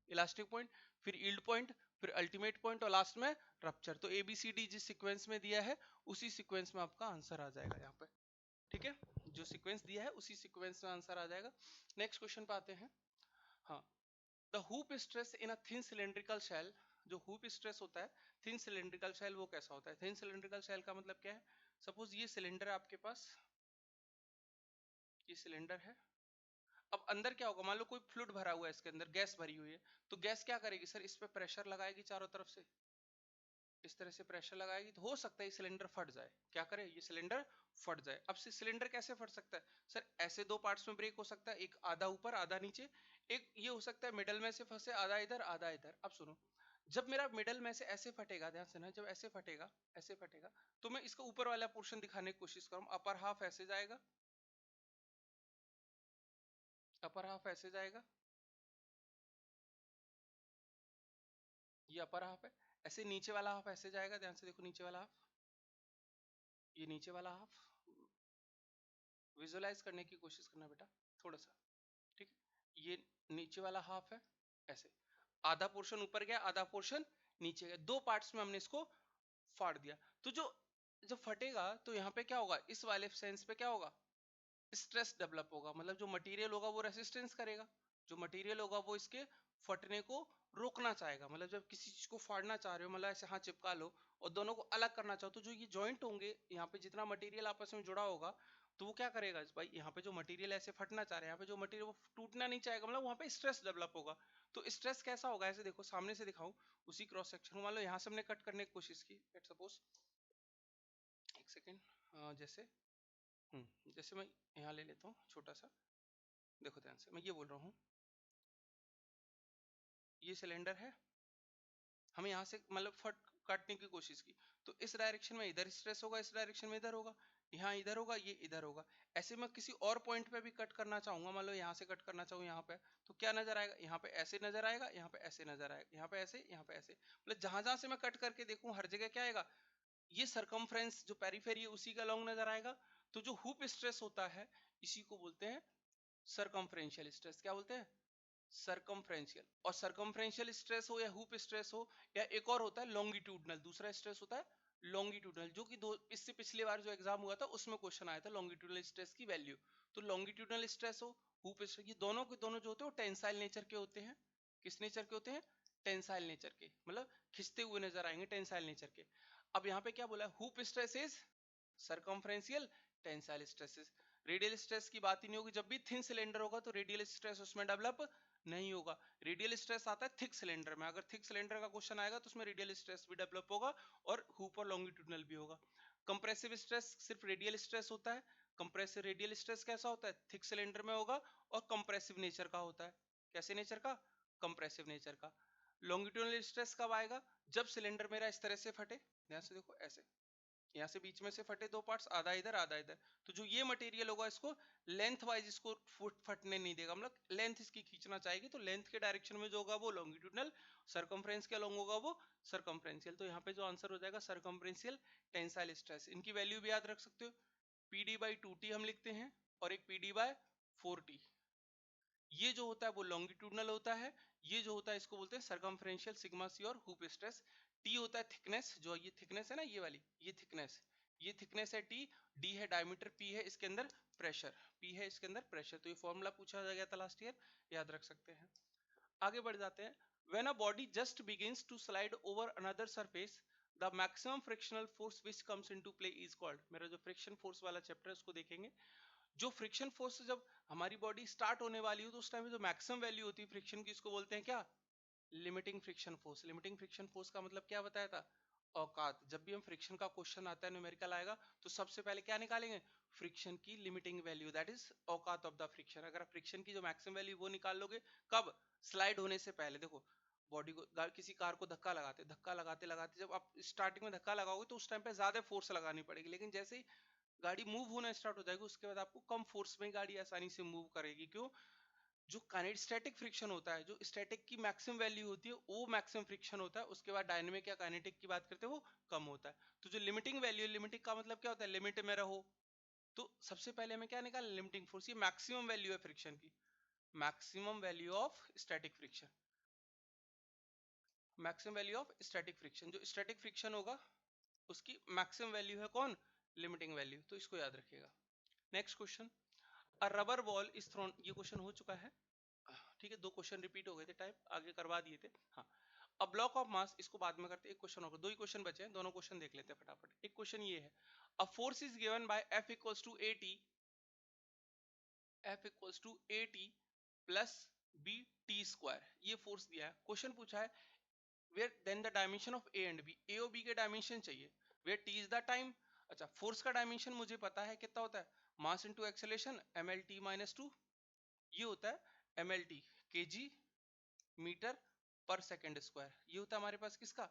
A: इलास्टिक पॉइंट, फिर यील्ड पॉइंट, फिर अल्टीमेट पॉइंट और लास्ट में रप्चर। तो ए बी सी डी जिस सीक्वेंस में दिया है उसी सीक्वेंस में आपका आंसर आ जाएगा यहाँ पे। ठीक है, जो सीक्वेंस दिया है उसी सीक्वेंस में आंसर आ जाएगा। नेक्स्ट क्वेश्चन पे आते हैं। हाँ, the hoop stress in a thin cylindrical shell, जो हुप स्ट्रेस होता है थिन सिलेंड्रिकल शेल वो कैसा होता है। थिन सिलेंड्रिकल शेल का मतलब क्या है, सपोज ये सिलेंडर है आपके पास, ये सिलेंडर है, अब अंदर क्या होगा, मान लो कोई फ्लूइड भरा हुआ है, इसके अंदर गैस भरी हुई है, तो गैस क्या करेगी सर, इस पे प्रेशर लगाएगी चारों तरफ से, इस तरह से प्रेशर लगाएगी, तो हो सकता है ये सिलेंडर फट जाए, क्या करे, ये सिलेंडर फट जाए। अब से सिलेंडर कैसे फट सकता है सर, ऐसे दो पार्ट्स में ब्रेक हो सकता है, एक आधा ऊपर आधा नीचे, एक ये हो सकता है मिडल में से फंसे, आधा इधर आधा इधर। अब सुनो, जब मेरा मिडल में से ऐसे फटेगा, ध्यान से ना, जब ऐसे फटेगा, ऐसे फटेगा, तो मैं इसका ऊपर वाला पोर्शन दिखाने की कोशिश करूँ, अपर हाफ ऐसे जाएगा, अपर हाफ ऐसे जाएगा, ये अपर हाफ है, ऐसे नीचे वाला हाफ ऐसे जाएगा, ध्यान से देखो, नीचे वाला हाफ, ये नीचे वाला हाफ, विजुअलाइज करने की कोशिश करना बेटा थोड़ा सा। ठीक है, ये नीचे वाला हाफ है, ऐसे आधा पोर्शन ऊपर गया, आधा पोर्शन नीचे गया, दो पार्ट्स में हमने इसको फाड़ दिया। तो जो जब फटेगा तो यहाँ पे क्या होगा, इस वाले सेंस पे क्या होगा, स्ट्रेस डेवलप होगा, मतलब जो मटेरियल होगा वो रेसिस्टेंस करेगा, जो मटेरियल होगा वो इसके फटने को रोकना चाहेगा। मतलब जब किसी चीज को फाड़ना चाह रहे हो, मतलब ऐसे हाथ चिपका लो और दोनों को अलग करना चाहो, तो जो ये जॉइंट होंगे यहाँ पे जितना मटेरियल आपस में जुड़ा होगा, तो वो क्या करेगा भाई, यहाँ पे जो मटेरियल ऐसे फटना चाह रहे हैं, यहाँ पे जो मटेरियल वो टूटना नहीं चाहेगा, मतलब वहाँ पे स्ट्रेस डेवलप होगा। तो स्ट्रेस कैसा होगा, ऐसे देखो सामने से दिखाऊं, उसी क्रॉस सेक्शन, मान लो यहाँ से हमने कट करने की कोशिश की, लेट्स सपोज, एक सेकेंड, जैसे जैसे मैं यहाँ ले लेता हूँ छोटा सा, देखो ध्यान से मैं ये बोल रहा हूँ, ये सिलेंडर है, हम यहाँ से मतलब फट काटने की कोशिश की, तो इस डायरेक्शन में इधर स्ट्रेस होगा, इस डायरेक्शन में इधर होगा, यहाँ इधर होगा, ये इधर होगा। ऐसे मैं किसी और पॉइंट पे भी कट करना चाहूंगा, मान लो यहाँ से कट करना चाहूँ यहाँ पे, तो क्या नजर आएगा, यहाँ पे ऐसे नजर आएगा, यहाँ पे ऐसे नजर आएगा, यहाँ पे ऐसे, यहाँ पे ऐसे, मतलब जहां जहां से मैं कट करके देखूं हर जगह क्या आएगा, ये सरकमफ्रेंस जो पेरिफेरी है उसी का लॉन्ग नजर आएगा। तो जो हुप स्ट्रेस होता है इसी को बोलते हैं सरकमफ्रेंशियल स्ट्रेस। क्या बोलते हैं, सरकमफ्रेंशियल। और सरकमफ्रेंशियल स्ट्रेस हो या हुप स्ट्रेस हो, या एक और होता है लॉन्गिट्यूडनल, दूसरा स्ट्रेस होता है लॉन्गिट्यूडनल, जो कि दो इससे पिछले बार जो एग्जाम हुआ था उसमें क्वेश्चन आया था लॉन्गिट्यूडनल स्ट्रेस की वैल्यू। तो लॉन्गिट्यूडनल स्ट्रेस हो, हुप स्ट्रेस, ये दोनों के दोनों जो होते हैं वो टेंसाइल नेचर के होते हैं। किस नेचर के होते हैं, टेंसाइल नेचर के, मतलब खिंचते हुए नजर आएंगे, टेंसाइल नेचर के। अब यहाँ पे क्या बोला है, hoop stress is circumferential, tensile stresses, radial stress की बात ही नहीं होगी। जब भी थिन सिलेंडर होगा तो रेडियल स्ट्रेस उसमें डेवलप नहीं होगा, रेडियल स्ट्रेस आता है थिक सिलेंडर में, अगर थिक सिलेंडर का क्वेश्चन आएगा तो उसमें रेडियल स्ट्रेस भी डेवलप होगा और हुप और लॉन्गिट्यूडनल भी होगा। कंप्रेसिव स्ट्रेस सिर्फ रेडियल स्ट्रेस होता है, कंप्रेसिव रेडियल स्ट्रेस कैसा होता है, थिक सिलेंडर में होगा और कंप्रेसिव नेचर का होता है। कैसे नेचर का, कंप्रेसिव नेचर का। लॉन्गिट्यूडनल स्ट्रेस कब आएगा, जब सिलेंडर मेरा इस तरह से फटे, ध्यान से देखो ऐसे, यहाँ से बीच में से फटे दो पार्ट्स, आधा इधर आधा इधर, तो जो ये मटेरियल होगा इसको लेंथ वाइज इसको फटने नहीं देगा, मतलब लेंथ इसकी खींचना चाहेगी, तो लेंथ के डायरेक्शन में जो होगा वो लॉन्गिट्यूडनल, सरकमफ्रेंस के अलॉन्ग होगा वो सरकमफ्रेंशियल। तो यहाँ पे जो आंसर हो जाएगा सरकमफ्रेंशियल टेंसाइल स्ट्रेस। इनकी वैल्यू भी याद रख सकते हो, PD/2T हम लिखते हैं और एक PD/4T। ये जो होता है वो लॉन्गिट्यूडनल होता है, ये जो होता है इसको बोलते हैं सरकमफ्रेंशियल सिग्मा सी और हुप स्ट्रेस। टी होता है थिकनेस, जो ये थिकनेस है ना, ये वाली ये थिकनेस है टी, डी है डायमीटर, पी है इसके अंदर प्रेशर, तो ये फॉर्मूला पूछा गया था लास्ट ईयर, याद रख सकते हैं। आगे बढ़ जाते हैं। When a body just begins to slide over another surface, the maximum frictional force which comes into play is called. मेरा जो फ्रिक्शन फोर्स वाला चैप्टर है उसको देखेंगे। जो फ्रिक्शन फोर्स जब हमारी बॉडी स्टार्ट होने वाली हो तो उस टाइम पे जो मैक्सिमम वैल्यू होती है फ्रिक्शन की, इसको बोलते हैं क्या, limiting friction force. Limiting friction force का मतलब क्या बताया था, औकात। जब भी हम फ्रिक्शन का क्वेश्चन आता है, न्यूमेरिकल आएगा, तो सबसे पहले क्या निकालेंगे, फ्रिक्शन की लिमिटिंग वैल्यू, दैट इज औकात ऑफ द फ्रिक्शन। अगर आप फ्रिक्शन की जो मैक्सिमम वैल्यू वो निकाल लोगे, कब, स्लाइड होने से पहले। देखो बॉडी को, किसी कार को धक्का लगाते लगाते जब आप स्टार्टिंग में धक्का लगाओगे तो उस टाइम पे ज्यादा फोर्स लगानी पड़ेगी, लेकिन जैसे ही गाड़ी मूव होना स्टार्ट हो जाएगी उसके बाद आपको कम फोर्स में गाड़ी आसानी से मूव करेगी। क्यों, जो काइनेस्टैटिक फ्रिक्शन होता है, जो स्टैटिक की मैक्सिमम वैल्यू होती है वो मैक्सिमम फ्रिक्शन होता है, उसके बाद डायनेमिक या काइनेटिक की बात करते हैं वो कम होता है। तो जो लिमिटिंग वैल्यू, लिमिटिंग का मतलब क्या होता है, लिमिट में रहो। तो सबसे पहले हमें क्या निकालना, लिमिटिंग फोर्स, ये मैक्सिमम वैल्यू है फ्रिक्शन की, maximum value of static friction, maximum value of static friction. जो स्टैटिक फ्रिक्शन होगा उसकी मैक्सिमम वैल्यू है कौन, लिमिटिंग वैल्यू। तो इसको याद रखिएगा। Next question, a rubber ball is throne, ये क्वेश्चन हो चुका है, ठीक है, दो क्वेश्चन रिपीट हो गए थे, टाइप आगे करवा दिए थे। हाँ, अ ब्लॉक ऑफ मास, इसको बाद में करते हैं, एक क्वेश्चन होगा, दो ही क्वेश्चन बचे हैं, दोनों क्वेश्चन देख लेते हैं फटाफट। एक क्वेश्चन ये है, a force is given by F equals to AT, F equals to AT plus BT square, ये फोर्स दिया है। क्वेश्चन पूछा है where then the dimension of A and B, A और B के डायमेंशन चाहिए, where T is the time. अच्छा, force का डायमेंशन मुझे पता है कितना होता है, मास इनटू एक्सेलरेशन mlt-2, ये होता है mlt, kg metre per second square, ये होता है हमारे पास किसका,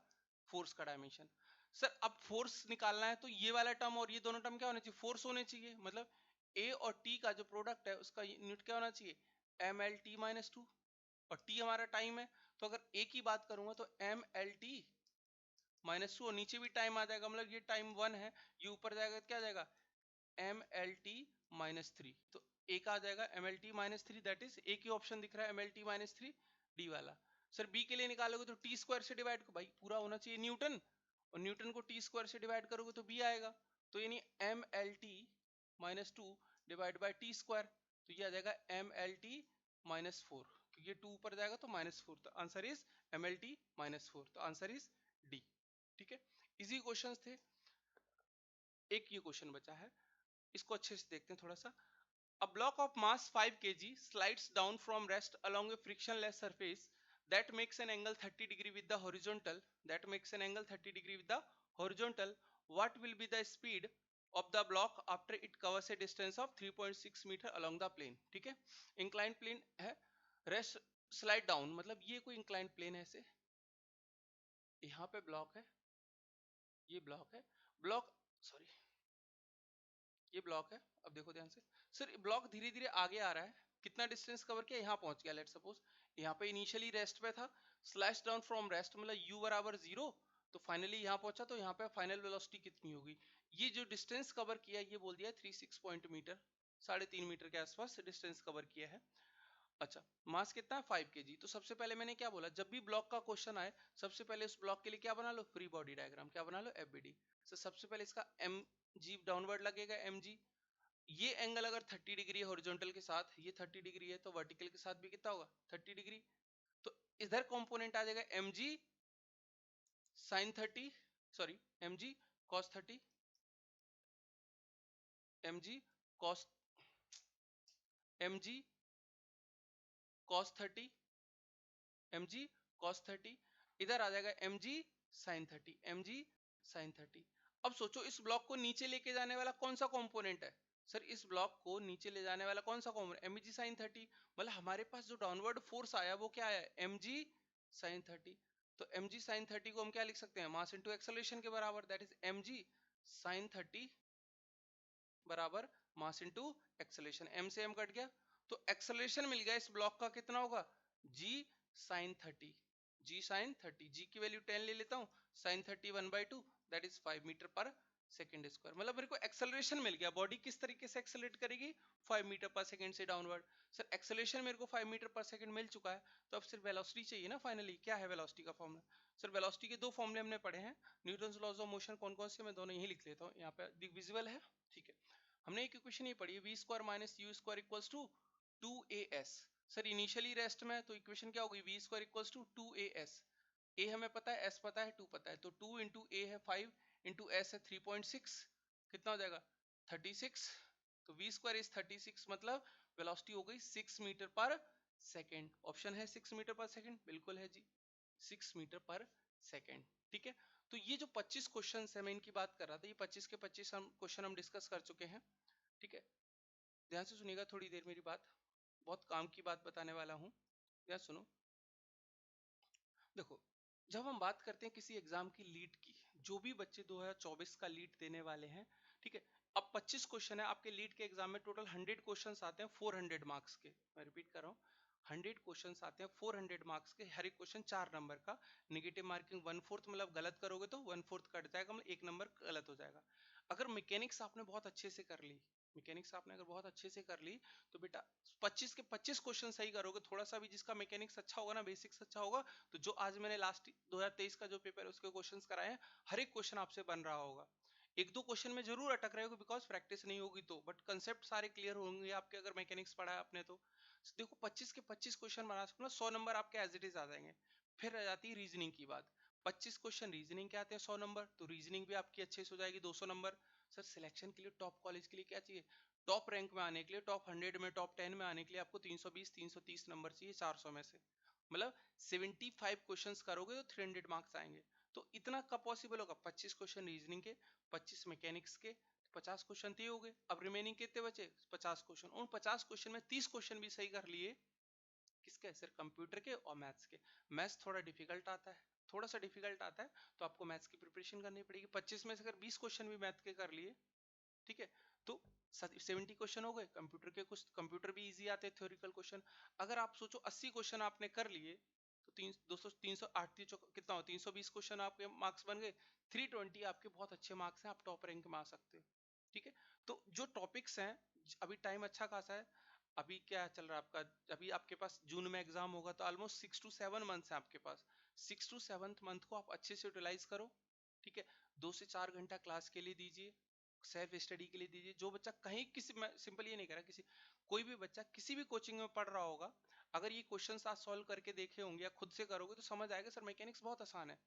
A: फोर्स का डायमेंशन। सर अब फोर्स निकालना है तो ये वाला टर्म और ये दोनों टर्म क्या होने चाहिए, फोर्स होने चाहिए, मतलब ए और टी का जो प्रोडक्ट है उसका यूनिट क्या होना चाहिए, mlt-2, और टी हमारा टाइम है, तो अगर ए की बात करूंगा तो mlt-2 और नीचे भी टाइम आ जाएगा, मतलब ये टाइम 1 है, ये ऊपर जाएगा क्या जाएगा, mlt-3, तो ए का आ जाएगा mlt-3, दैट इज ए की ऑप्शन दिख रहा है mlt-3, डी वाला। सर बी के लिए निकालोगे तो टी स्क्वायर से डिवाइड, भाई पूरा होना चाहिए न्यूटन, और न्यूटन को टी स्क्वायर से डिवाइड करोगे तो बी आएगा, तो यानी mlt-2 divide by T square, तो ये आ जाएगा mlt-4, क्योंकि ये 2 ऊपर जाएगा तो -4, तो आंसर इज mlt-4, तो आंसर इज डी। ठीक है, इजी क्वेश्चंस थे। एक ये क्वेश्चन बचा है, इसको अच्छे से देखते हैं थोड़ा सा। A block of mass 5 kg slides down from rest along a frictionless surface that makes an angle 30 degree with the horizontal. What will be the speed of the block after it covers a distance of 3.6 meter along the plane? ठीक है, inclined plane है, rest slide down मतलब ये कोई inclined plane है, ऐसे यहाँ पे ब्लॉक है, ये ब्लॉक है, ब्लॉक, सॉरी ये ब्लॉक है। अब देखो ध्यान से, सर ब्लॉक धीरे धीरे आगे आ रहा है, कितना डिस्टेंस कवर किया, यहाँ पहुंच गया, लेट सपोज यहाँ पे इनिशियली रेस्ट पे था, स्लैश डाउन फ्रॉम रेस्ट मतलब u बराबर 0, तो फाइनली यहाँ पहुंचा, तो यहाँ पे फाइनल वेलोसिटी कितनी होगी, ये जो डिस्टेंस कवर किया ये बोल दिया 36 पॉइंट मीटर, 3.5 मीटर के आसपास डिस्टेंस कवर किया है। अच्छा, मास कितना है 5 kg, तो सबसे पहले मैंने क्या बोला, जब भी ब्लॉक का क्वेश्चन आए सबसे पहले उस ब्लॉक के लिए क्या बना लो, फ्री बॉडी डायग्राम, क्या बना लो, FBD। तो सबसे पहले इसका mg डाउनवर्ड लगेगा, mg, ये एंगल अगर 30 डिग्री है हॉरिजॉन्टल के साथ, ये 30 डिग्री है, तो वर्टिकल के साथ भी कितना होगा 30 डिग्री, तो इधर कंपोनेंट आ जाएगा mg sin 30, sorry mg cos 30, mg cos mg cos 30, mg cos 30, इधर आ जाएगा mg sin 30, mg sin 30। अब सोचो इस ब्लॉक को नीचे लेके जाने वाला कौन सा कंपोनेंट है, सर इस ब्लॉक को नीचे ले जाने वाला कौन सा कंपोनेंट, mg sin 30, मतलब हमारे पास जो डाउनवर्ड फोर्स आया वो क्या आया, mg sin 30, तो mg sin 30 को हम क्या लिख सकते हैं, मास इनटू एक्सेलरेशन के बराबर, दैट इज mg साइन 30 बराबर मास इंटू एक्सेलरेशन, m से m कट गया, तो एक्सेलरेशन मिल गया इस ब्लॉक का कितना होगा, g sine 30, g sine 30, g की वैल्यू 10 ले लेता हूँ, साइन 30 1/2 दैट इज 5 मीटर पर सेकेंड स्क्वायर। मतलब मेरे को एक्सेलरेशन मिल गया, बॉडी किस तरीके से एक्सेलरेट करेगी 5 मीटर पर सेकेंड से डाउनवर्ड। सर एक्सेलरेशन मेरे को 5 मीटर पर सेकेंड मिल चुका है, तो अब सिर्फ वेलोसिटी चाहिए ना फाइनली। क्या है वेलोसिटी का फॉर्मूला, सर वेलोसिटी के दो फॉर्मूले हमने पढ़े हैं, न्यूटन्स लॉज ऑफ मोशन कौन कौन से, मैं दोनों यही लिख लेता हूँ, यहाँ पे विजुअल है, ठीक है। हमने एक इक्वेशन ये पढ़ी है, V square minus U square equals to 2as। Sir initially rest में, तो इक्वेशन क्या होगी, V square equals to 2as, A हमें पता है, एस पता है, 2 पता है, तो 2 इंटू ए है 5 इंटू एस है 3.6, कितना हो जाएगा 36, तो वी स्क्वायर इज 36, मतलब वेलोसिटी हो गई 6 मीटर पर सेकेंड। ऑप्शन है 6 मीटर पर सेकेंड, बिल्कुल है जी, 6 मीटर पर सेकेंड, ठीक है। तो ये जो 25 क्वेश्चन है, मैं इनकी बात कर रहा था, ये 25 के 25 क्वेश्चन हम डिस्कस कर चुके हैं, ठीक है। ध्यान से सुनिएगा थोड़ी देर मेरी बात, बहुत काम की बात बताने वाला हूँ, ध्यान सुनो। देखो, जब हम बात करते हैं किसी एग्जाम की लीड की, जो भी बच्चे 2024 का लीड देने वाले हैं, ठीक है, अब 25 क्वेश्चन है आपके लीड के एग्जाम में, टोटल 100 क्वेश्चंस आते हैं 400 मार्क्स के, मैं रिपीट कर रहा हूँ, 100 क्वेश्चंस आते हैं 400 मार्क्स के, हर एक क्वेश्चन 4 नंबर का, नेगेटिव मार्किंग 1/4, मतलब गलत करोगे तो 1/4 कट जाएगा, मतलब एक नंबर गलत हो जाएगा। अगर मैकेनिक्स आपने बहुत अच्छे से कर ली, मैकेनिक्स आपने अगर बहुत अच्छे से कर ली, तो बेटा 25 के 25 क्वेश्चन सही करोगे, थोड़ा सा भी जिसका मैकेनिक्स अच्छा होगा ना, बेसिक्स अच्छा होगा, तो जो आज मैंने लास्ट 2023 का जो पेपर है उसके क्वेश्चंस कराए हैं, हर एक क्वेश्चन आपसे बन रहा होगा। एक दो क्वेश्चन में जरूर अटक रहे हो बिकॉज प्रैक्टिस नहीं होगी, तो बट कंसेप्ट सारे क्लियर होंगे आपके, अगर मैकेनिक्स पढ़ा है आपने तो। देखो 25 के 25 क्वेश्चन बना सकते हो ना, 100 नंबर आपके एज इट इज आ जाएंगे। फिर रह जाती है रीजनिंग की बात, 25 क्वेश्चन रीजनिंग के आते हैं 100 नंबर, तो रीजनिंग भी आपकी अच्छे से हो जाएगी 200 नंबर। सर सिलेक्शन के लिए टॉप कॉलेज के लिए क्या चाहिए, टॉप रैंक में आने के लिए, टॉप 100 में, टॉप 10 में आने के लिए आपको 320 330 नंबर चाहिए 400 में से, मतलब 75 क्वेश्चंस करोगे तो 300 मार्क्स आएंगे। तो इतना कब पॉसिबल होगा, 25 क्वेश्चन रीजनिंग के, 25 मैकेनिक्स के, 50 क्वेश्चन तो ये हो गए। अब रिमेनिंग कितने बचे, 50 क्वेश्चन, उन 50 क्वेश्चन में 30 क्वेश्चन भी सही कर लिए, किसके, सिर्फ कंप्यूटर के और मैथ्स के। मैथ्स थोड़ा डिफिकल्ट आता है, थोड़ा सा डिफिकल्ट आता है, तो आपको मैथ्स की प्रिपरेशन करनी पड़ेगी। 25 में से अगर 20 क्वेश्चन भी मैथ के कर लिए, ठीक है, तो 70 क्वेश्चन हो गए। कंप्यूटर के कुछ, कंप्यूटर भी इजी आते हैं थ्योरिकल क्वेश्चन। अगर आप सोचो 80 क्वेश्चन आपने कर लिए, तो 308 कितना हो, 320 क्वेश्चन आपके मार्क्स बन गए, 320 आपके बहुत अच्छे मार्क्स हैं, आप टॉप रैंक में आ सकते हो, ठीक है। तो जो टॉपिक्स हैं, अभी टाइम अच्छा खासा है, अभी क्या चल रहा है आपका, अभी आपके पास जून में एग्जाम होगा, तो ऑलमोस्ट 6 to 7 मंथ्स है आपके पास, 6 to 7 मंथ को आप अच्छे से यूटिलाइज करो, ठीक है। 2 से 4 घंटा क्लास के लिए दीजिए, सेल्फ स्टडी के लिए दीजिए। जो बच्चा कहीं किसी, मैं सिंपल ये नहीं कह रहा, किसी कोई भी बच्चा किसी भी कोचिंग में पढ़ रहा होगा, अगर ये क्वेश्चंस आप सॉल्व करके देखे होंगे या खुद से करोगे तो समझ आएगा सर मैकेनिक्स बहुत आसान है,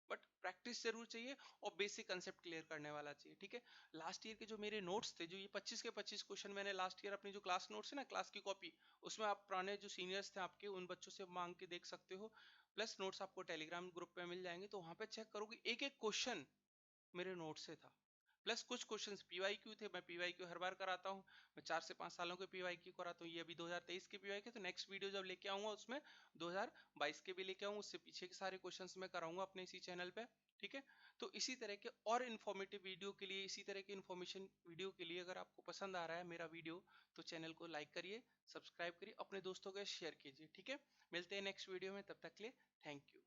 A: बट प्रैक्टिस जरूर चाहिए और बेसिक कंसेप्ट क्लियर करने वाला चाहिए, ठीक है। लास्ट ईयर के जो मेरे नोट्स थे, जो ये 25 के 25 क्वेश्चन मैंने लास्ट ईयर अपनी जो क्लास नोट्स है ना, क्लास की कॉपी, उसमें आप पुराने जो सीनियर्स थे आपके, उन बच्चों से मांग के देख सकते हो, प्लस नोट्स आपको टेलीग्राम ग्रुप पे मिल जाएंगे, तो वहां पे चेक करोगे एक एक क्वेश्चन मेरे नोट से था, प्लस कुछ क्वेश्चंस पीवाईक्यू थे, मैं पीवाईक्यू हर बार कराता हूँ, मैं 4 से 5 सालों के पीवाईक्यू कराता हूँ, ये अभी 2023 के पीवाईक्यू, तो नेक्स्ट वीडियो जब लेके आऊंगा उसमें 2022 के भी लेके आऊंगा, उससे पीछे के सारे क्वेश्चंस मैं कराऊंगा अपने इसी चैनल पे, ठीक है। तो इसी तरह के और इन्फॉर्मेटिव वीडियो के लिए, इसी तरह के इन्फॉर्मेशन वीडियो के लिए, अगर आपको पसंद आ रहा है मेरा वीडियो, तो चैनल को लाइक करिए, सब्सक्राइब करिए, अपने दोस्तों के शेयर कीजिए, ठीक है। मिलते हैं नेक्स्ट वीडियो में, तब तक के लिए थैंक यू।